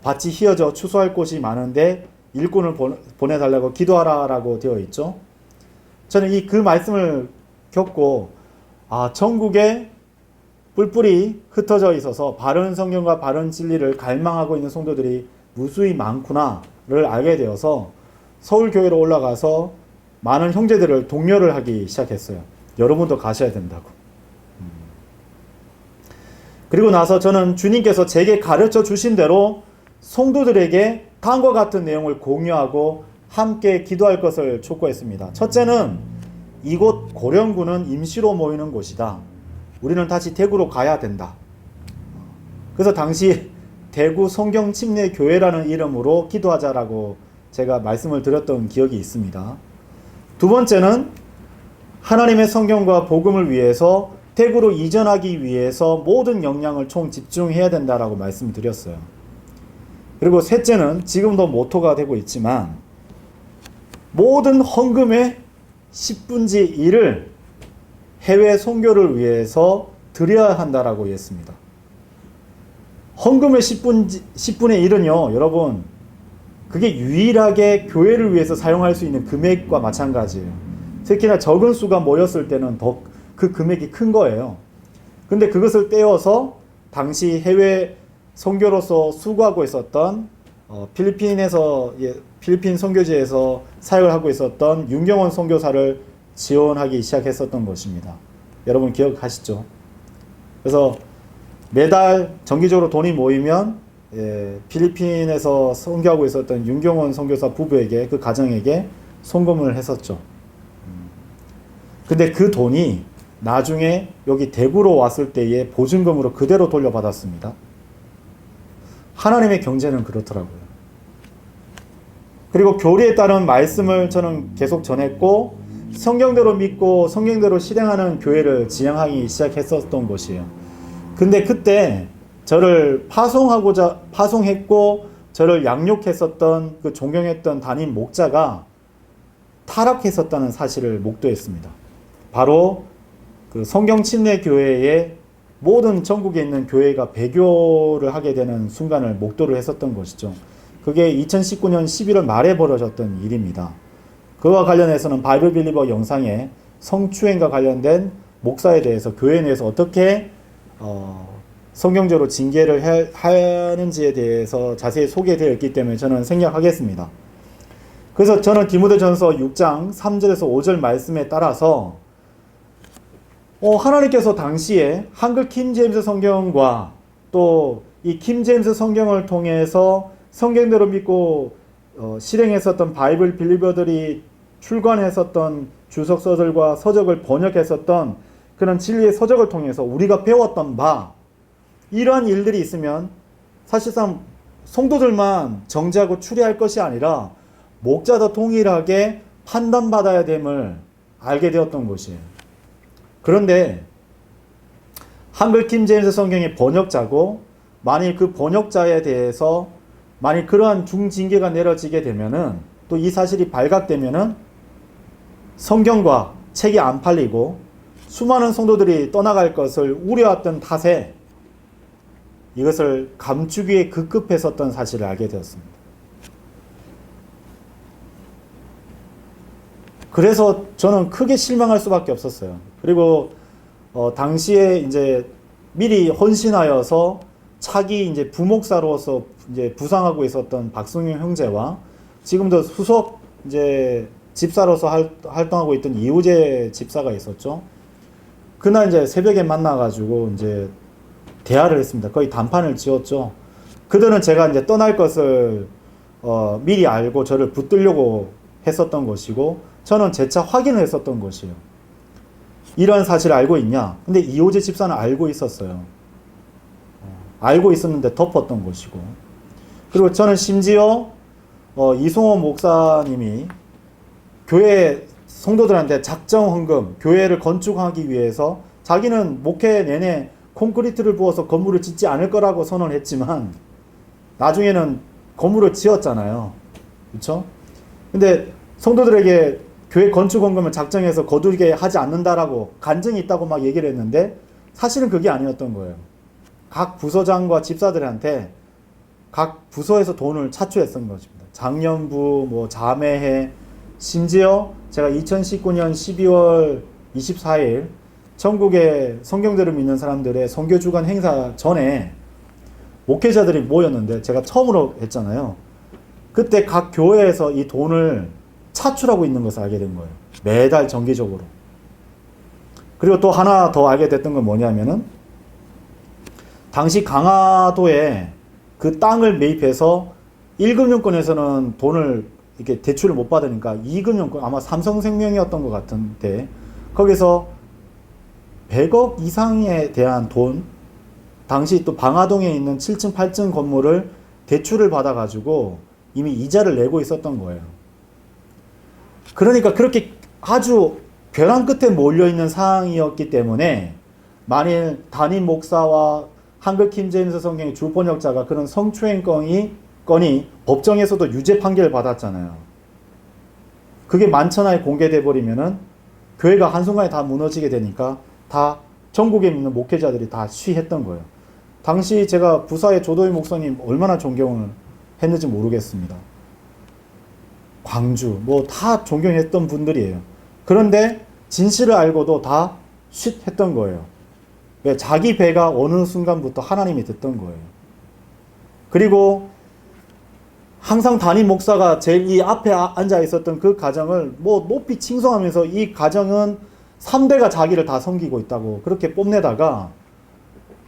밭이 휘어져 추수할 곳이 많은데 일꾼을 보내달라고 기도하라라고 되어 있죠. 저는 그 말씀을 겪고 전국에 뿔뿔이 흩어져 있어서 바른 성경과 바른 진리를 갈망하고 있는 성도들이 무수히 많구나를 알게 되어서 서울교회로 올라가서 많은 형제들을 독려를 하기 시작했어요. 여러분도 가셔야 된다고. 그리고 나서 저는 주님께서 제게 가르쳐 주신 대로 성도들에게 다음과 같은 내용을 공유하고 함께 기도할 것을 촉구했습니다. 첫째는 이곳 고령군은 임시로 모이는 곳이다. 우리는 다시 대구로 가야 된다. 그래서 당시 대구 성경침례교회라는 이름으로 기도하자라고 제가 말씀을 드렸던 기억이 있습니다. 두 번째는 하나님의 성경과 복음을 위해서 대구로 이전하기 위해서 모든 역량을 총 집중해야 된다라고 말씀드렸어요. 그리고 셋째는 지금도 모토가 되고 있지만 모든 헌금의 10분의 1을 해외 선교를 위해서 드려야 한다라고 했습니다. 헌금의 10분의 1은요, 여러분, 그게 유일하게 교회를 위해서 사용할 수 있는 금액과 마찬가지예요. 특히나 적은 수가 모였을 때는 더 그 금액이 큰 거예요. 근데 그것을 떼어서 당시 해외 선교로서 수고하고 있었던 필리핀 선교지에서 사역을 하고 있었던 윤경원 선교사를 지원하기 시작했었던 것입니다. 여러분 기억하시죠? 그래서 매달 정기적으로 돈이 모이면 필리핀에서 선교하고 있었던 윤경원 선교사 부부에게, 그 가정에게 송금을 했었죠. 근데 그 돈이 나중에 여기 대구로 왔을 때의 보증금으로 그대로 돌려받았습니다. 하나님의 경제는 그렇더라고요. 그리고 교리에 따른 말씀을 저는 계속 전했고 성경대로 믿고 성경대로 실행하는 교회를 지향하기 시작했었던 것이에요. 근데 그때 저를 파송했고 저를 양육했었던 그 존경했던 담임 목자가 타락했었다는 사실을 목도했습니다. 바로 그 성경침례교회의 모든 전국에 있는 교회가 배교를 하게 되는 순간을 목도를 했었던 것이죠. 그게 2019년 11월 말에 벌어졌던 일입니다. 그와 관련해서는 바이블 빌리버 영상에 성추행과 관련된 목사에 대해서 교회 내에서 어떻게 성경적으로 징계를 하는지에 대해서 자세히 소개되어 있기 때문에 저는 생략하겠습니다. 그래서 저는 디모데전서 6장 3절에서 5절 말씀에 따라서 하나님께서 당시에 한글 킹제임스 성경과 또 이 킹제임스 성경을 통해서 성경대로 믿고 실행했었던 바이블 빌리버들이 출간했었던 주석서들과 서적을 번역했었던 그런 진리의 서적을 통해서 우리가 배웠던 바, 이러한 일들이 있으면 사실상 성도들만 정죄하고 추리할 것이 아니라 목자도 동일하게 판단받아야 됨을 알게 되었던 것이에요. 그런데 한글 킹제임스 성경의 번역자고 만일 그 번역자에 대해서 만일 그러한 중징계가 내려지게 되면은 또 이 사실이 발각되면은 성경과 책이 안 팔리고 수많은 성도들이 떠나갈 것을 우려했던 탓에 이것을 감추기에 급급했었던 사실을 알게 되었습니다. 그래서 저는 크게 실망할 수밖에 없었어요. 그리고 당시에 이제 미리 헌신하여서 차기 이제 부목사로서 이제 부상하고 있었던 박승용 형제와 지금도 수석 이제 집사로서 활동하고 있던 이우재 집사가 있었죠. 그날 이제 새벽에 만나가지고 이제 대화를 했습니다. 거의 단판을 지었죠. 그들은 제가 이제 떠날 것을 미리 알고 저를 붙들려고 했었던 것이고, 저는 재차 확인을 했었던 것이에요. 이런 사실을 알고 있냐? 근데 이호재 집사는 알고 있었어요. 알고 있었는데 덮었던 것이고, 그리고 저는 심지어 이송호 목사님이 교회 성도들한테 작정 헌금, 교회를 건축하기 위해서 자기는 목회 내내 콘크리트를 부어서 건물을 짓지 않을 거라고 선언했지만 나중에는 건물을 지었잖아요. 그렇죠? 근데 성도들에게 교회 건축 헌금을 작정해서 거두게 하지 않는다라고 간증이 있다고 막 얘기를 했는데 사실은 그게 아니었던 거예요. 각 부서장과 집사들한테 각 부서에서 돈을 차출했던 것입니다. 장년부, 뭐 자매회, 심지어 제가 2019년 12월 24일 전국의 성경대로 믿는 사람들의 선교주간 행사 전에 목회자들이 모였는데 제가 처음으로 했잖아요. 그때 각 교회에서 이 돈을 차출하고 있는 것을 알게 된 거예요. 매달 정기적으로. 그리고 또 하나 더 알게 됐던 건 뭐냐면은 당시 강화도에 그 땅을 매입해서 1금융권에서는 돈을 이렇게 대출을 못 받으니까 이금융권, 아마 삼성생명이었던 것 같은데, 거기서 100억 이상에 대한 돈, 당시 또 방화동에 있는 7층, 8층 건물을 대출을 받아가지고 이미 이자를 내고 있었던 거예요. 그러니까 그렇게 아주 벼랑 끝에 몰려있는 상황이었기 때문에, 만일 담임 목사와 한글 킹제임스 성경의 주번역자가 그런 성추행 건이 법정에서도 유죄 판결을 받았잖아요. 그게 만천하에 공개돼 버리면은 교회가 한순간에 다 무너지게 되니까 다 전국에 있는 목회자들이 다 시했던 거예요. 당시 제가 부사의 조도희 목사님 얼마나 존경을 했는지 모르겠습니다. 광주 뭐 다 존경했던 분들이에요. 그런데 진실을 알고도 다 쉿했던 거예요. 왜? 자기 배가 어느 순간부터 하나님이 듣던 거예요. 그리고 항상 담임 목사가 제일 이 앞에 앉아 있었던 그 가정을 뭐 높이 칭송하면서 이 가정은 3대가 자기를 다 섬기고 있다고 그렇게 뽐내다가,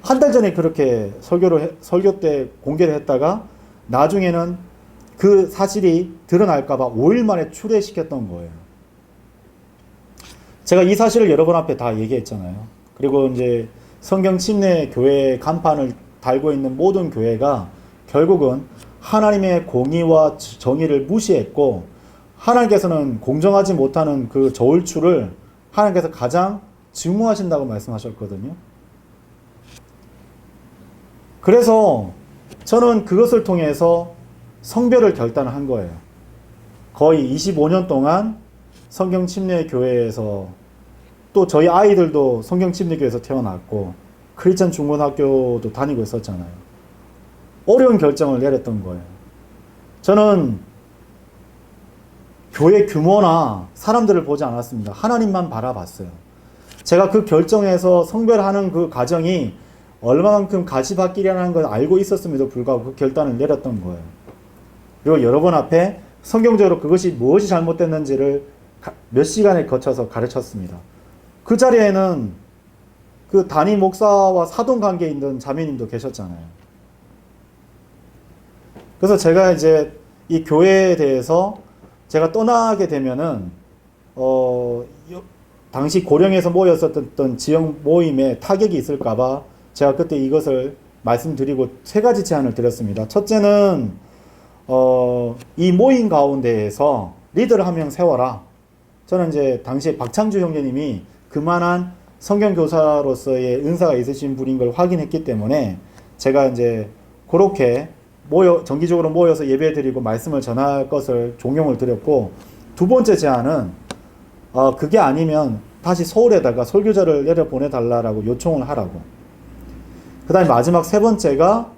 한 달 전에 그렇게 설교 때 공개를 했다가 나중에는 그 사실이 드러날까봐 5일 만에 추례시켰던 거예요. 제가 이 사실을 여러분 앞에 다 얘기했잖아요. 그리고 이제 성경 침례 교회 간판을 달고 있는 모든 교회가 결국은 하나님의 공의와 정의를 무시했고, 하나님께서는 공정하지 못하는 그 저울추를 하나님께서 가장 증오하신다고 말씀하셨거든요. 그래서 저는 그것을 통해서 성별을 결단을 한 거예요. 거의 25년 동안 성경 침례 교회에서, 또 저희 아이들도 성경 침례 교회에서 태어났고 크리스천 중고등학교도 다니고 있었잖아요. 어려운 결정을 내렸던 거예요. 저는 교회 규모나 사람들을 보지 않았습니다. 하나님만 바라봤어요. 제가 그 결정에서 성별하는 그 과정이 얼마만큼 가시밭길이라는 걸 알고 있었음에도 불구하고 그 결단을 내렸던 거예요. 그리고 여러분 앞에 성경적으로 그것이 무엇이 잘못됐는지를 몇 시간에 거쳐서 가르쳤습니다. 그 자리에는 그 담임 목사와 사돈 관계에 있는 자매님도 계셨잖아요. 그래서 제가 이제 이 교회에 대해서 제가 떠나게 되면은 당시 고령에서 모였었던 지역 모임에 타격이 있을까봐 제가 그때 이것을 말씀드리고 세 가지 제안을 드렸습니다. 첫째는 이 모임 가운데에서 리더를 한 명 세워라. 저는 이제 당시에 박창주 형제님이 그만한 성경교사로서의 은사가 있으신 분인 걸 확인했기 때문에 제가 이제 그렇게 정기적으로 모여서 예배드리고 말씀을 전할 것을 종용을 드렸고, 두 번째 제안은 그게 아니면 다시 서울에다가 설교자를 내려보내달라고 요청을 하라고. 그 다음에 마지막 세 번째가,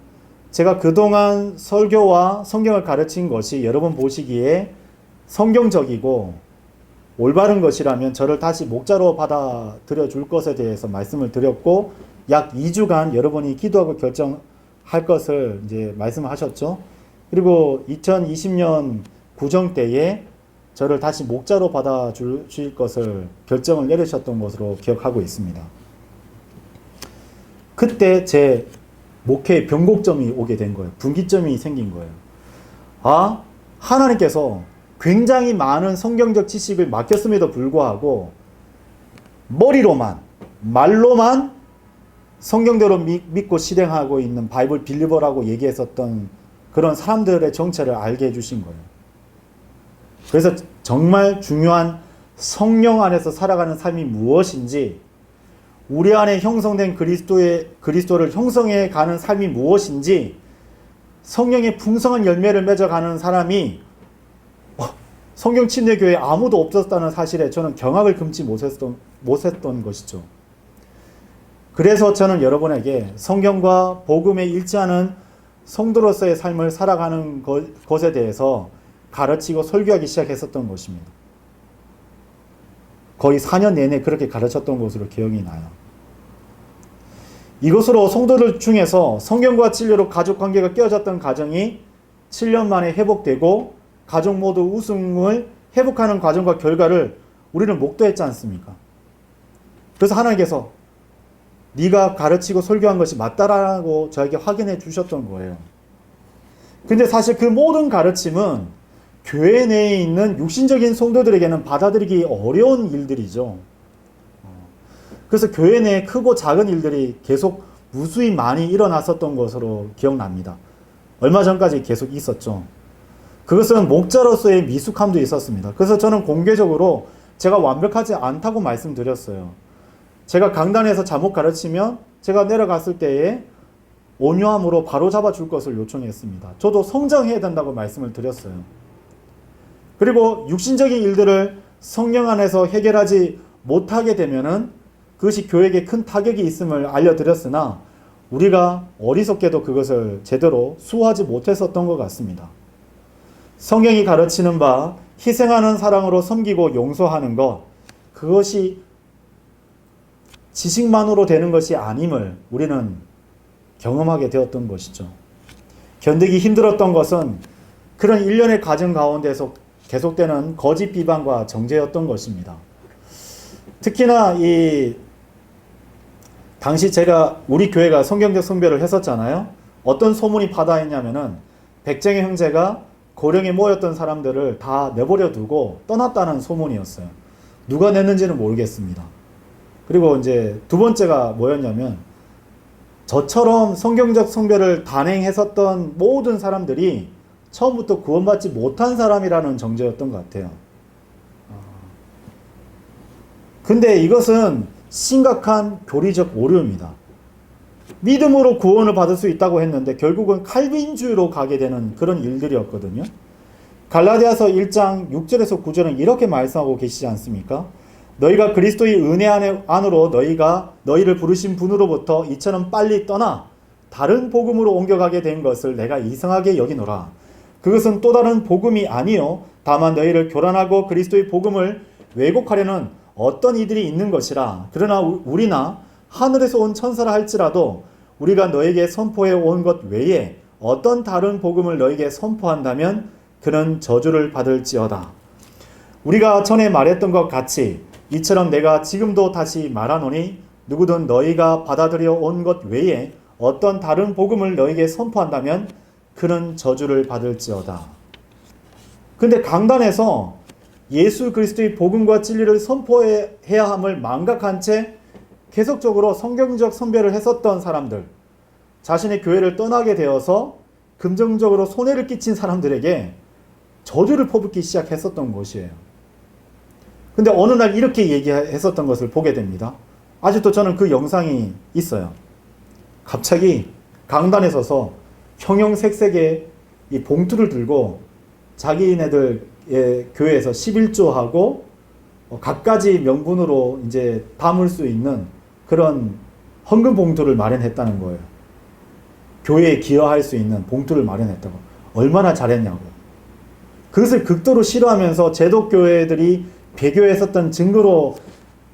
제가 그동안 설교와 성경을 가르친 것이 여러분 보시기에 성경적이고 올바른 것이라면 저를 다시 목자로 받아들여 줄 것에 대해서 말씀을 드렸고, 약 2주간 여러분이 기도하고 결정할 것을 이제 말씀하셨죠. 그리고 2020년 구정 때에 저를 다시 목자로 받아주실 것을 결정을 내리셨던 것으로 기억하고 있습니다. 그때 제 목회의 변곡점이 오게 된 거예요. 분기점이 생긴 거예요. 하나님께서 굉장히 많은 성경적 지식을 맡겼음에도 불구하고 머리로만, 말로만 성경대로 믿고 실행하고 있는 바이블 빌리버라고 얘기했었던 그런 사람들의 정체를 알게 해주신 거예요. 그래서 정말 중요한 성령 안에서 살아가는 삶이 무엇인지, 우리 안에 형성된 그리스도를 형성해 가는 삶이 무엇인지, 성령의 풍성한 열매를 맺어가는 사람이 성경 침례교회에 아무도 없었다는 사실에 저는 경악을 금치 못했던 것이죠. 그래서 저는 여러분에게 성경과 복음에 일치하는 성도로서의 삶을 살아가는 것에 대해서 가르치고 설교하기 시작했었던 것입니다. 거의 4년 내내 그렇게 가르쳤던 것으로 기억이 나요. 이것으로 성도들 중에서 성경과 진리로 가족관계가 깨어졌던 가정이 7년 만에 회복되고 가족 모두 우승을 회복하는 과정과 결과를 우리는 목도했지 않습니까? 그래서 하나님께서 네가 가르치고 설교한 것이 맞다라고 저에게 확인해 주셨던 거예요. 근데 사실 그 모든 가르침은 교회 내에 있는 육신적인 성도들에게는 받아들이기 어려운 일들이죠. 그래서 교회 내에 크고 작은 일들이 계속 무수히 많이 일어났었던 것으로 기억납니다. 얼마 전까지 계속 있었죠. 그것은 목자로서의 미숙함도 있었습니다. 그래서 저는 공개적으로 제가 완벽하지 않다고 말씀드렸어요. 제가 강단에서 잘못 가르치면 제가 내려갔을 때에 온유함으로 바로 잡아줄 것을 요청했습니다. 저도 성장해야 된다고 말씀을 드렸어요. 그리고 육신적인 일들을 성령 안에서 해결하지 못하게 되면은 그것이 교회에게 큰 타격이 있음을 알려드렸으나 우리가 어리석게도 그것을 제대로 수호하지 못했었던 것 같습니다. 성경이 가르치는 바 희생하는 사랑으로 섬기고 용서하는 것, 그것이 지식만으로 되는 것이 아님을 우리는 경험하게 되었던 것이죠. 견디기 힘들었던 것은 그런 일련의 과정 가운데서 계속되는 거짓 비방과 정죄였던 것입니다. 특히나 당시 제가 우리 교회가 성경적 성별을 했었잖아요. 어떤 소문이 파다했냐면은 백정의 형제가 고령에 모였던 사람들을 다 내버려 두고 떠났다는 소문이었어요. 누가 냈는지는 모르겠습니다. 그리고 이제 두 번째가 뭐였냐면 저처럼 성경적 성별을 단행했었던 모든 사람들이 처음부터 구원받지 못한 사람이라는 정죄였던 것 같아요. 근데 이것은 심각한 교리적 오류입니다. 믿음으로 구원을 받을 수 있다고 했는데 결국은 칼빈주의로 가게 되는 그런 일들이었거든요. 갈라디아서 1장 6절에서 9절은 이렇게 말씀하고 계시지 않습니까? 너희가 그리스도의 은혜 안으로 너희를 부르신 분으로부터 이처럼 빨리 떠나 다른 복음으로 옮겨가게 된 것을 내가 이상하게 여기노라. 그것은 또 다른 복음이 아니요 다만 너희를 교란하고 그리스도의 복음을 왜곡하려는 어떤 이들이 있는 것이라. 그러나 우리나 하늘에서 온 천사라 할지라도 우리가 너에게 선포해 온 것 외에 어떤 다른 복음을 너에게 선포한다면 그는 저주를 받을지어다. 우리가 전에 말했던 것 같이 이처럼 내가 지금도 다시 말하노니 누구든 너희가 받아들여 온 것 외에 어떤 다른 복음을 너에게 선포한다면 그는 저주를 받을지어다. 근데 강단에서 예수 그리스도의 복음과 진리를 선포해야 함을 망각한 채 계속적으로 성경적 선별을 했었던 사람들, 자신의 교회를 떠나게 되어서 금전적으로 손해를 끼친 사람들에게 저주를 퍼붓기 시작했었던 것이에요. 근데 어느 날 이렇게 얘기했었던 것을 보게 됩니다. 아직도 저는 그 영상이 있어요. 갑자기 강단에 서서 형형색색의 이 봉투를 들고 자기네들의 교회에서 11조하고 갖가지 명분으로 이제 담을 수 있는 그런 헌금 봉투를 마련했다는 거예요. 교회에 기여할 수 있는 봉투를 마련했다고. 얼마나 잘했냐고. 그것을 극도로 싫어하면서 제독교회들이 배교했었던 증거로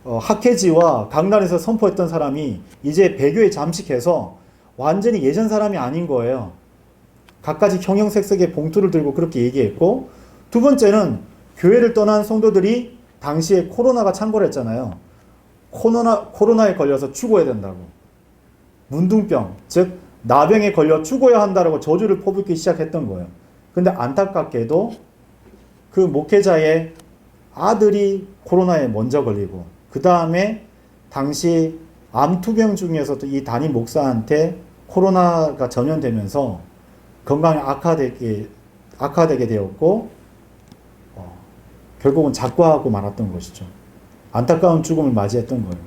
학회지와 강단에서 선포했던 사람이 이제 배교에 잠식해서 완전히 예전 사람이 아닌 거예요. 갖가지 형형색색의 봉투를 들고 그렇게 얘기했고, 두 번째는 교회를 떠난 성도들이 당시에 코로나가 창궐했잖아요. 코로나에 걸려서 죽어야 된다고. 문둥병, 즉 나병에 걸려 죽어야 한다라고 저주를 퍼붓기 시작했던 거예요. 근데 안타깝게도 그 목회자의 아들이 코로나에 먼저 걸리고, 그 다음에 당시 암투병 중에서도 이 담임 목사한테 코로나가 전염되면서 건강이 악화되게 되었고, 결국은 작고하고 말았던 것이죠. 안타까운 죽음을 맞이했던 거예요.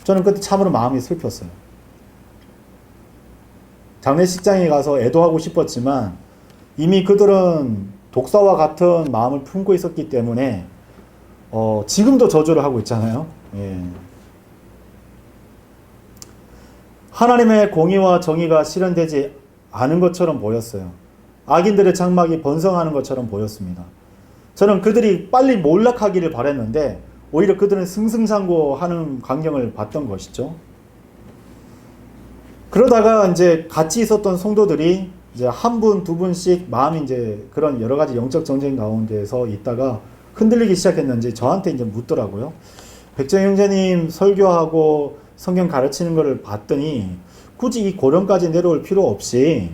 저는 그때 참으로 마음이 슬펐어요. 장례식장에 가서 애도하고 싶었지만 이미 그들은 독사와 같은 마음을 품고 있었기 때문에 지금도 저주를 하고 있잖아요. 예. 하나님의 공의와 정의가 실현되지 않은 것처럼 보였어요. 악인들의 장막이 번성하는 것처럼 보였습니다. 저는 그들이 빨리 몰락하기를 바랬는데 오히려 그들은 승승장구하는 광경을 봤던 것이죠. 그러다가 이제 같이 있었던 성도들이 이제 한 분, 두 분씩 마음이 이제 그런 여러 가지 영적 정쟁 가운데서 있다가 흔들리기 시작했는지 저한테 이제 묻더라고요. 백정 형제님 설교하고 성경 가르치는 것을 봤더니 굳이 이 고령까지 내려올 필요 없이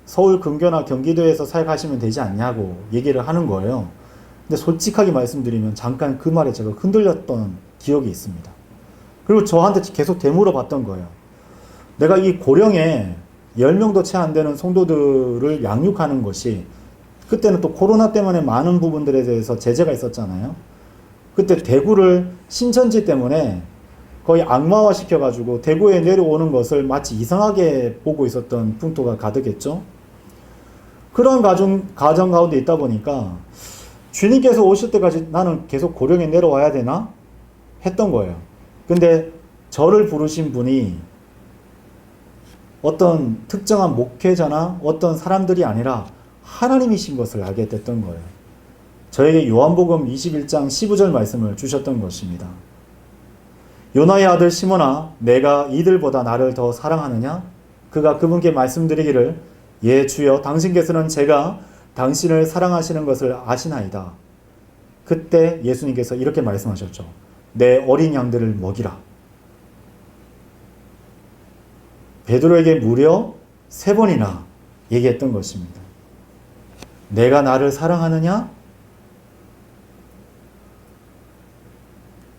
서울 근교나 경기도에서 사역하시면 되지 않냐고 얘기를 하는 거예요. 근데 솔직하게 말씀드리면 잠깐 그 말에 제가 흔들렸던 기억이 있습니다. 그리고 저한테 계속 되물어 봤던 거예요. 내가 이 고령에 10명도 채 안 되는 성도들을 양육하는 것이, 그때는 또 코로나 때문에 많은 부분들에 대해서 제재가 있었잖아요. 그때 대구를 신천지 때문에 거의 악마화 시켜가지고 대구에 내려오는 것을 마치 이상하게 보고 있었던 풍토가 가득했죠. 그런 가정 가운데 있다 보니까 주님께서 오실 때까지 나는 계속 고령에 내려와야 되나? 했던 거예요. 근데 저를 부르신 분이 어떤 특정한 목회자나 어떤 사람들이 아니라 하나님이신 것을 알게 됐던 거예요. 저에게 요한복음 21장 15절 말씀을 주셨던 것입니다. 요나의 아들 시몬아, 내가 이들보다 나를 더 사랑하느냐? 그가 그분께 말씀드리기를, 예 주여, 당신께서는 제가 당신을 사랑하시는 것을 아시나이다. 그때 예수님께서 이렇게 말씀하셨죠. 내 어린 양들을 먹이라. 베드로에게 무려 3번이나 얘기했던 것입니다. 내가 나를 사랑하느냐?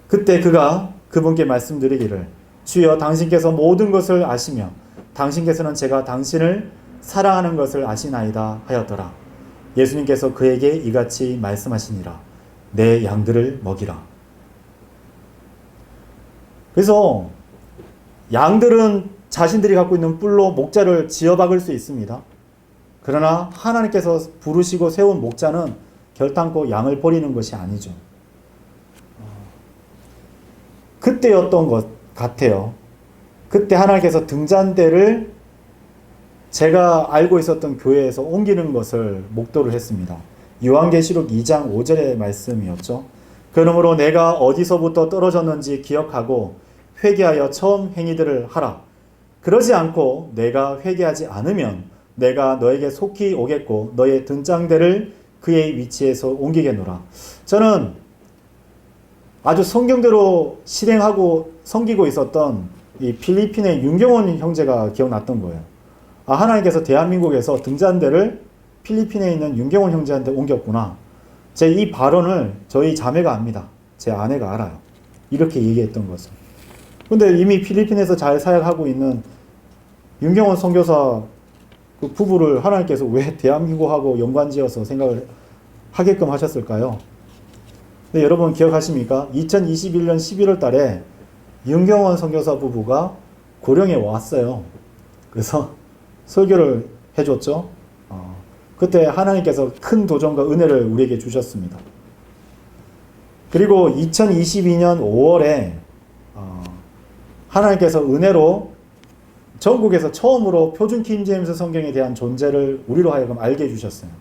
그때 그가 그분께 말씀드리기를, 주여, 당신께서 모든 것을 아시며 당신께서는 제가 당신을 사랑하는 것을 아시나이다 하였더라. 예수님께서 그에게 이같이 말씀하시니라. 내 양들을 먹이라. 그래서 양들은 자신들이 갖고 있는 뿔로 목자를 지어박을 수 있습니다. 그러나 하나님께서 부르시고 세운 목자는 결단코 양을 버리는 것이 아니죠. 그때였던 것 같아요. 그때 하나님께서 등잔대를 제가 알고 있었던 교회에서 옮기는 것을 목도를 했습니다. 요한계시록 2장 5절의 말씀이었죠. 그러므로 내가 어디서부터 떨어졌는지 기억하고 회개하여 처음 행위들을 하라. 그러지 않고 내가 회개하지 않으면 내가 너에게 속히 오겠고 너의 등잔대를 그의 위치에서 옮기겠노라. 저는 아주 성경대로 실행하고 섬기고 있었던 이 필리핀의 윤경원 형제가 기억났던 거예요. 하나님께서 대한민국에서 등잔대를 필리핀에 있는 윤경원 형제한테 옮겼구나. 제 이 발언을 저희 자매가 압니다. 제 아내가 알아요. 이렇게 얘기했던 것을. 근데 이미 필리핀에서 잘 사역하고 있는 윤경원 선교사 그 부부를 하나님께서 왜 대한민국하고 연관지어서 생각을 하게끔 하셨을까요? 근데 여러분 기억하십니까? 2021년 11월 달에 윤경원 선교사 부부가 고령에 왔어요. 그래서 설교를 해줬죠. 그때 하나님께서 큰 도전과 은혜를 우리에게 주셨습니다. 그리고 2022년 5월에 하나님께서 은혜로 전국에서 처음으로 표준 킹제임스 성경에 대한 존재를 우리로 하여금 알게 해주셨어요.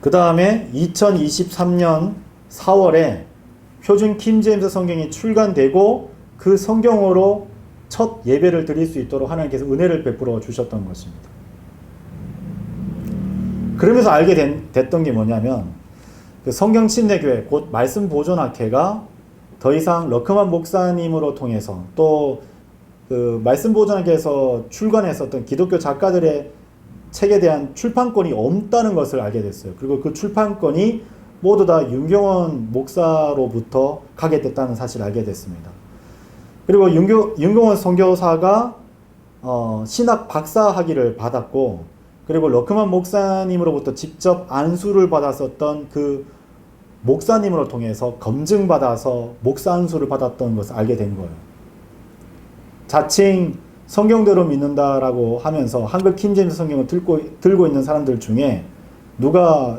그 다음에 2023년 4월에 표준 킹제임스 성경이 출간되고 그 성경으로 첫 예배를 드릴 수 있도록 하나님께서 은혜를 베풀어 주셨던 것입니다. 그러면서 알게 됐던 게 뭐냐면 그 성경 침례교회 곧 말씀 보존학회가 더 이상 러크만 목사님으로 통해서 또 그 말씀 보존학회에서 출간했었던 기독교 작가들의 책에 대한 출판권이 없다는 것을 알게 됐어요. 그리고 그 출판권이 모두 다 윤경원 목사로부터 가게 됐다는 사실을 알게 됐습니다. 그리고 윤경원 선교사가 신학 박사 학위를 받았고, 그리고 러크만 목사님으로부터 직접 안수를 받았었던 그 목사님으로 통해서 검증받아서 목사 안수를 받았던 것을 알게 된 거예요. 자칭 성경대로 믿는다라고 하면서 한글 킹제임스 성경을 들고 있는 사람들 중에 누가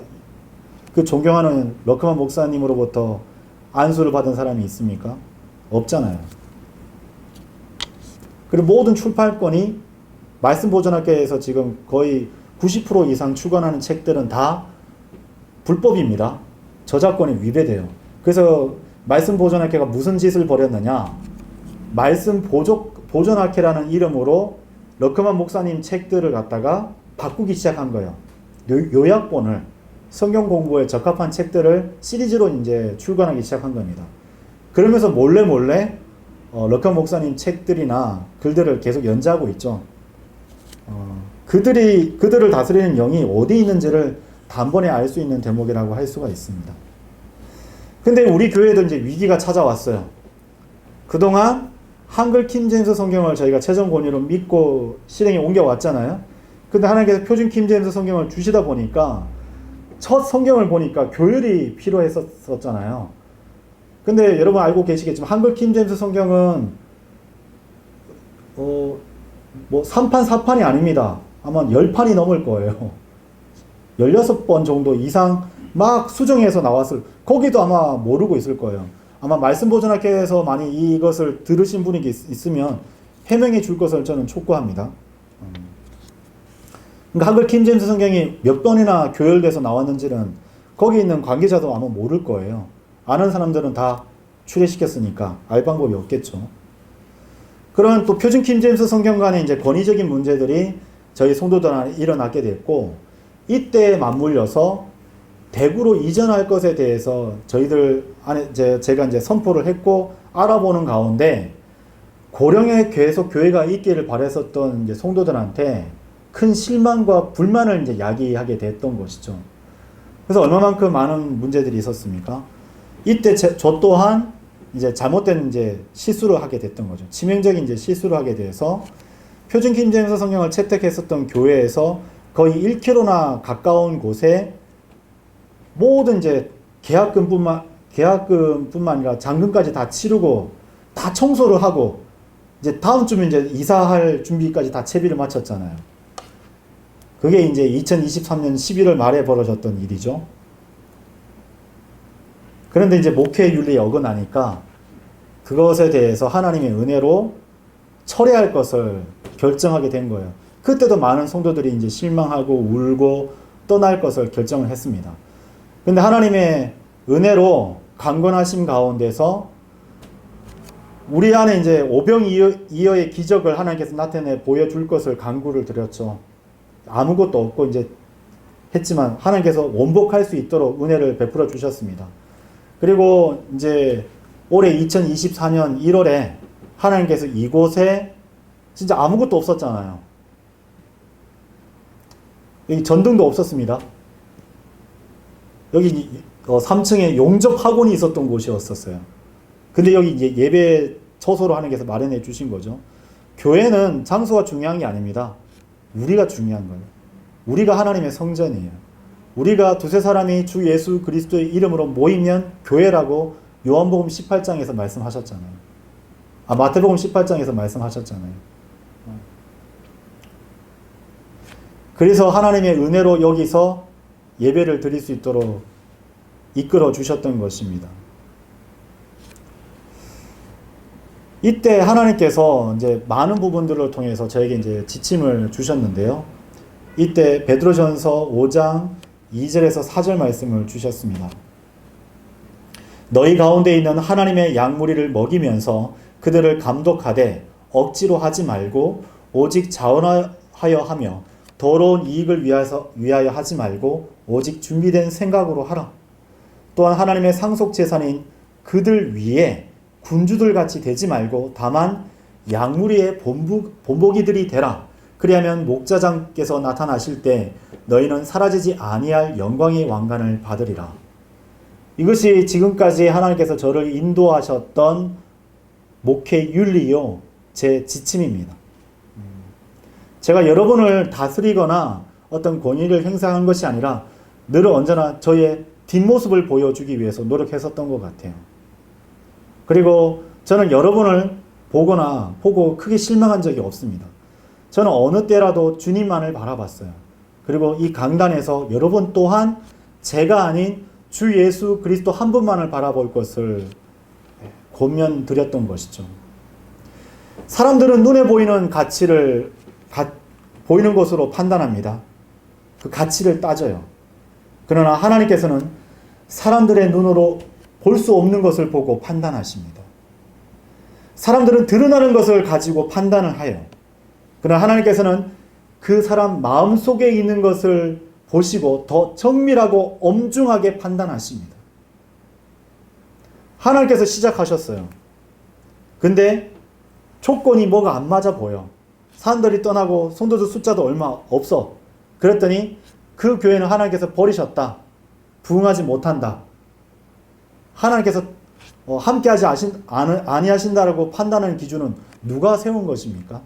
그 존경하는 러크만 목사님으로부터 안수를 받은 사람이 있습니까? 없잖아요. 그리고 모든 출판권이 말씀보존학회에서 지금 거의 90% 이상 출간하는 책들은 다 불법입니다. 저작권에 위배돼요. 그래서 말씀보존학회가 무슨 짓을 벌였느냐? 말씀보존학회라는 이름으로 러크만 목사님 책들을 갖다가 바꾸기 시작한 거예요. 요약본을, 성경 공부에 적합한 책들을 시리즈로 이제 출간하기 시작한 겁니다. 그러면서 몰래 러크만 목사님 책들이나 글들을 계속 연재하고 있죠. 그들을 다스리는 영이 어디 있는지를 단번에 알 수 있는 대목이라고 할 수가 있습니다. 근데 우리 교회도 이제 위기가 찾아왔어요. 그동안 한글 킹제임스 성경을 저희가 최종 권위로 믿고 실행에 옮겨왔잖아요. 근데 하나님께서 표준 킹제임스 성경을 주시다 보니까 첫 성경을 보니까 교율이 필요했었잖아요. 근데 여러분 알고 계시겠지만 한글 킹제임스 성경은 뭐 3판 4판이 아닙니다. 아마 10판이 넘을 거예요. 16번 정도 이상 막 수정해서 나왔을, 거기도 아마 모르고 있을 거예요. 아마 말씀보존학회에서 많이 이것을 들으신 분이 있으면 해명해 줄 것을 저는 촉구합니다. 그러니까 한글 킹제임스 성경이 몇 번이나 교열돼서 나왔는지는 거기 있는 관계자도 아마 모를 거예요. 아는 사람들은 다 출애시켰으니까 알 방법이 없겠죠. 그런 또 표준 킹제임스 성경 간의 이제 권위적인 문제들이 저희 성도들 안에 일어나게 됐고, 이때에 맞물려서 대구로 이전할 것에 대해서 저희들 안에 제가 이제 선포를 했고 알아보는 가운데 고령에 계속 교회가 있기를 바랬었던 이제 성도들한테 큰 실망과 불만을 이제 야기하게 됐던 것이죠. 그래서 얼마만큼 많은 문제들이 있었습니까? 이때 저 또한 이제 잘못된 이제 실수를 하게 됐던 거죠. 치명적인 이제 실수를 하게 돼서 표준 킹제임스 성경을 채택했었던 교회에서 거의 1km나 가까운 곳에 모든 이제 계약금뿐만 아니라 잔금까지 다 치르고 다 청소를 하고 이제 다음 주면 이제 이사할 준비까지 다 채비를 마쳤잖아요. 그게 이제 2023년 11월 말에 벌어졌던 일이죠. 그런데 이제 목회 윤리에 어긋나니까 그것에 대해서 하나님의 은혜로 철회할 것을 결정하게 된 거예요. 그때도 많은 성도들이 이제 실망하고 울고 떠날 것을 결정을 했습니다. 근데 하나님의 은혜로 강건하심 가운데서 우리 안에 이제 오병이어의 기적을 하나님께서 나타내 보여줄 것을 간구를 드렸죠. 아무것도 없고 이제 했지만 하나님께서 원복할 수 있도록 은혜를 베풀어 주셨습니다. 그리고 이제 올해 2024년 1월에 하나님께서 이곳에 진짜 아무것도 없었잖아요. 여기 전등도 없었습니다. 여기 3층에 용접 학원이 있었던 곳이었어요. 근데 여기 이제 예배 처소로 하나님께서 마련해 주신 거죠. 교회는 장소가 중요한 게 아닙니다. 우리가 중요한 거예요. 우리가 하나님의 성전이에요. 우리가 두세 사람이 주 예수 그리스도의 이름으로 모이면 교회라고 요한복음 18장에서 말씀하셨잖아요. 마태복음 18장에서 말씀하셨잖아요. 그래서 하나님의 은혜로 여기서 예배를 드릴 수 있도록 이끌어 주셨던 것입니다. 이때 하나님께서 이제 많은 부분들을 통해서 저에게 이제 지침을 주셨는데요. 이때 베드로전서 5장 2절에서 4절 말씀을 주셨습니다. 너희 가운데 있는 하나님의 양무리를 먹이면서 그들을 감독하되 억지로 하지 말고 오직 자원하여 하며 더러운 이익을 위하여 하지 말고 오직 준비된 생각으로 하라. 또한 하나님의 상속 재산인 그들 위에 군주들 같이 되지 말고 다만 양무리의 본보기들이 되라. 그리하면 목자장께서 나타나실 때 너희는 사라지지 아니할 영광의 왕관을 받으리라. 이것이 지금까지 하나님께서 저를 인도하셨던 목회 윤리요 제 지침입니다. 제가 여러분을 다스리거나 어떤 권위를 행사한 것이 아니라 늘 언제나 저의 뒷모습을 보여주기 위해서 노력했었던 것 같아요. 그리고 저는 여러분을 보고 크게 실망한 적이 없습니다. 저는 어느 때라도 주님만을 바라봤어요. 그리고 이 강단에서 여러분 또한 제가 아닌 주 예수 그리스도 한 분만을 바라볼 것을 권면드렸던 것이죠. 사람들은 눈에 보이는 가치를 보이는 것으로 판단합니다. 그 가치를 따져요. 그러나 하나님께서는 사람들의 눈으로 볼 수 없는 것을 보고 판단하십니다. 사람들은 드러나는 것을 가지고 판단을 해요. 그러나 하나님께서는 그 사람 마음속에 있는 것을 보시고 더 정밀하고 엄중하게 판단하십니다. 하나님께서 시작하셨어요. 근데 조건이 뭐가 안 맞아 보여. 사람들이 떠나고 성도들 숫자도 얼마 없어. 그랬더니 그 교회는 하나님께서 버리셨다. 부흥하지 못한다. 하나님께서 함께하지 아니하신다라고 판단하는 기준은 누가 세운 것입니까?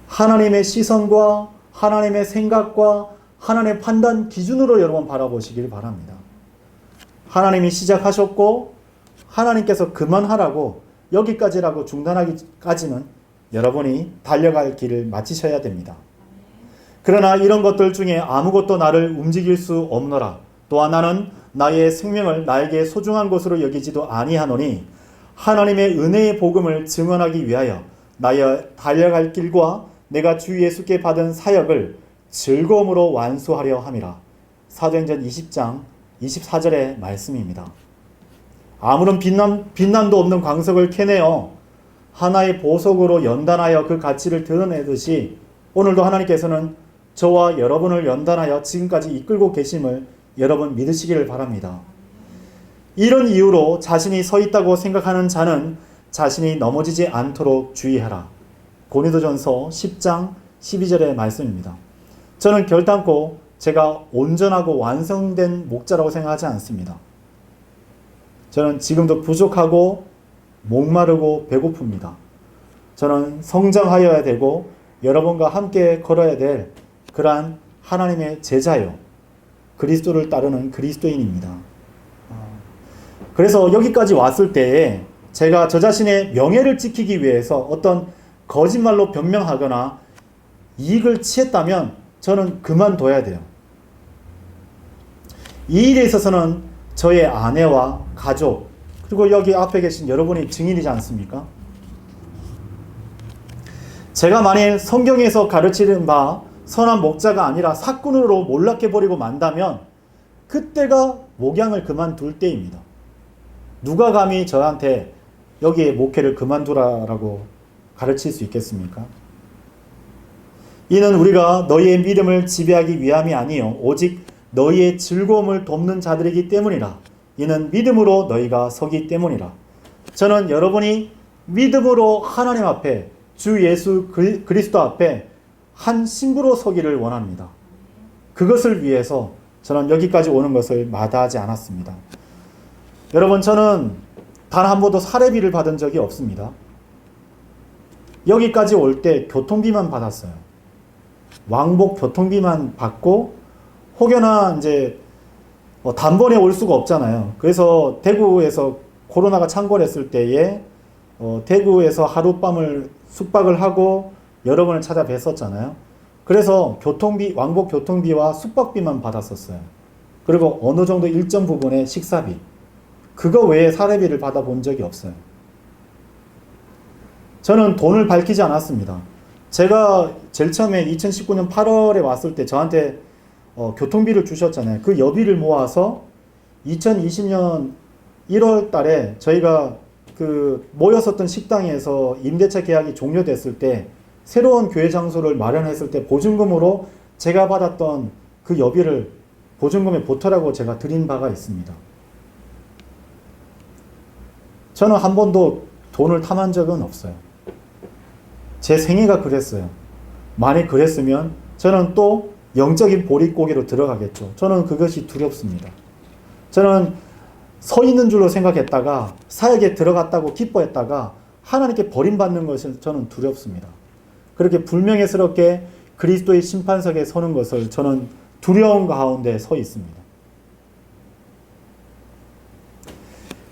하나님의 시선과 하나님의 생각과 하나님의 판단 기준으로 여러분 바라보시길 바랍니다. 하나님이 시작하셨고 하나님께서 그만하라고 여기까지라고 중단하기까지는 여러분이 달려갈 길을 마치셔야 됩니다. 그러나 이런 것들 중에 아무것도 나를 움직일 수 없노라. 또한 나는 나의 생명을 나에게 소중한 것으로 여기지도 아니하노니 하나님의 은혜의 복음을 증언하기 위하여 나의 달려갈 길과 내가 주 예수께 받은 사역을 즐거움으로 완수하려 함이라. 사도행전 20장 24절의 말씀입니다. 아무런 빛남도 없는 광석을 캐내어 하나의 보석으로 연단하여 그 가치를 드러내듯이 오늘도 하나님께서는 저와 여러분을 연단하여 지금까지 이끌고 계심을 여러분 믿으시기를 바랍니다. 이런 이유로 자신이 서 있다고 생각하는 자는 자신이 넘어지지 않도록 주의하라. 고린도전서 10장 12절의 말씀입니다. 저는 결단코 제가 온전하고 완성된 목자라고 생각하지 않습니다. 저는 지금도 부족하고 목마르고 배고픕니다. 저는 성장하여야 되고 여러분과 함께 걸어야 될 그러한 하나님의 제자요. 그리스도를 따르는 그리스도인입니다. 그래서 여기까지 왔을 때에 제가 저 자신의 명예를 지키기 위해서 어떤 거짓말로 변명하거나 이익을 취했다면 저는 그만둬야 돼요. 이 일에 있어서는 저의 아내와 가족 그리고 여기 앞에 계신 여러분이 증인이지 않습니까? 제가 만일 성경에서 가르치는 바 선한 목자가 아니라 사꾼으로 몰락해버리고 만다면 그때가 목양을 그만둘 때입니다. 누가 감히 저한테 여기에 목회를 그만두라라고 가르칠 수 있겠습니까? 이는 우리가 너희의 믿음을 지배하기 위함이 아니요 오직 너희의 즐거움을 돕는 자들이기 때문이라. 이는 믿음으로 너희가 서기 때문이라. 저는 여러분이 믿음으로 하나님 앞에 주 예수 그리스도 앞에 한 신부로 서기를 원합니다. 그것을 위해서 저는 여기까지 오는 것을 마다하지 않았습니다. 여러분, 저는 단 한 번도 사례비를 받은 적이 없습니다. 여기까지 올 때 교통비만 받았어요. 왕복 교통비만 받고 혹여나 이제 단번에 올 수가 없잖아요. 그래서 대구에서 코로나가 창궐했을 때에 대구에서 하룻밤을 숙박을 하고 여러분을 찾아뵀었잖아요. 그래서 교통비, 왕복 교통비와 숙박비만 받았었어요. 그리고 어느 정도 일정 부분의 식사비. 그거 외에 사례비를 받아본 적이 없어요. 저는 돈을 밝히지 않았습니다. 제가 제일 처음에 2019년 8월에 왔을 때 저한테 교통비를 주셨잖아요. 그 여비를 모아서 2020년 1월 달에 저희가 그 모였었던 식당에서 임대차 계약이 종료됐을 때 새로운 교회 장소를 마련했을 때 보증금으로 제가 받았던 그 여비를 보증금에 보태라고 제가 드린 바가 있습니다. 저는 한 번도 돈을 탐한 적은 없어요. 제 생애가 그랬어요. 만약 그랬으면 저는 또 영적인 보릿고개로 들어가겠죠. 저는 그것이 두렵습니다. 저는 서 있는 줄로 생각했다가 사역에 들어갔다고 기뻐했다가 하나님께 버림받는 것은 저는 두렵습니다. 그렇게 불명예스럽게 그리스도의 심판석에 서는 것을 저는 두려움 가운데 서 있습니다.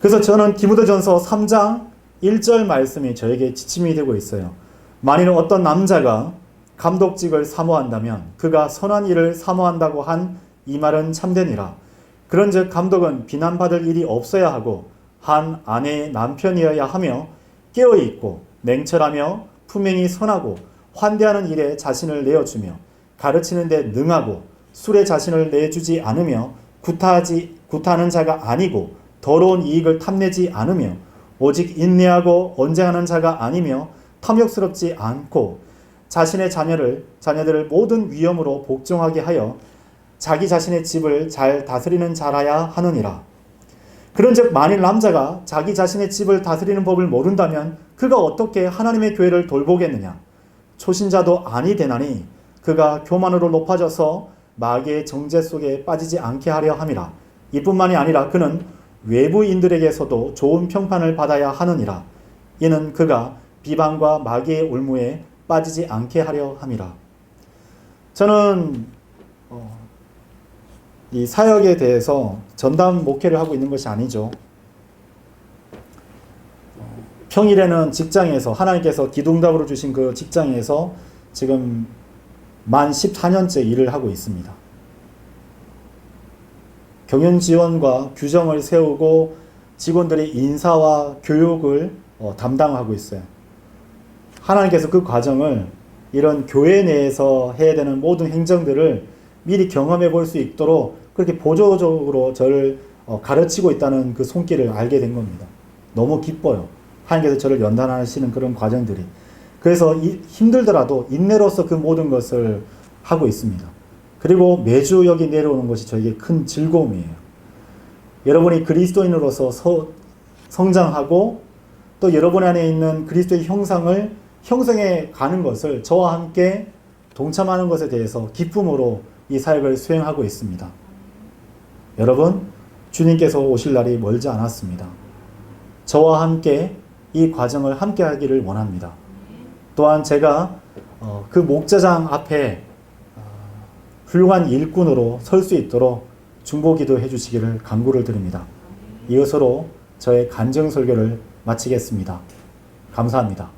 그래서 저는 디모데전서 3장 1절 말씀이 저에게 지침이 되고 있어요. 만일 어떤 남자가 감독직을 사모한다면 그가 선한 일을 사모한다고 한 이 말은 참되니라. 그런즉 감독은 비난받을 일이 없어야 하고 한 아내의 남편이어야 하며 깨어있고 냉철하며 품행이 선하고 환대하는 일에 자신을 내어주며 가르치는 데 능하고 술에 자신을 내주지 않으며 구타하는 자가 아니고 더러운 이익을 탐내지 않으며 오직 인내하고 언쟁하는 자가 아니며 탐욕스럽지 않고 자신의 자녀들을 모든 위엄으로 복종하게 하여 자기 자신의 집을 잘 다스리는 자라야 하느니라. 그런즉 만일 남자가 자기 자신의 집을 다스리는 법을 모른다면 그가 어떻게 하나님의 교회를 돌보겠느냐? 초신자도 아니 되나니 그가 교만으로 높아져서 마귀의 정죄 속에 빠지지 않게 하려 함이라. 이뿐만이 아니라 그는 외부인들에게서도 좋은 평판을 받아야 하느니라. 이는 그가 비방과 마귀의 올무에 빠지지 않게 하려 함이라. 저는 이 사역에 대해서 전담 목회를 하고 있는 것이 아니죠. 평일에는 직장에서 하나님께서 기둥답으로 주신 그 직장에서 지금 만 14년째 일을 하고 있습니다. 경영 지원과 규정을 세우고 직원들의 인사와 교육을 담당하고 있어요. 하나님께서 그 과정을 이런 교회 내에서 해야 되는 모든 행정들을 미리 경험해 볼 수 있도록 그렇게 보조적으로 저를 가르치고 있다는 그 손길을 알게 된 겁니다. 너무 기뻐요. 하나님께서 저를 연단하시는 그런 과정들이. 그래서 힘들더라도 인내로서 그 모든 것을 하고 있습니다. 그리고 매주 여기 내려오는 것이 저에게 큰 즐거움이에요. 여러분이 그리스도인으로서 성장하고 또 여러분 안에 있는 그리스도의 형상을 형성해 가는 것을 저와 함께 동참하는 것에 대해서 기쁨으로 이 사역을 수행하고 있습니다. 여러분, 주님께서 오실 날이 멀지 않았습니다. 저와 함께 이 과정을 함께 하기를 원합니다. 또한 제가 그 목자장 앞에 훌륭한 일꾼으로 설 수 있도록 중보기도 해주시기를 간구를 드립니다. 이것으로 저의 간증설교를 마치겠습니다. 감사합니다.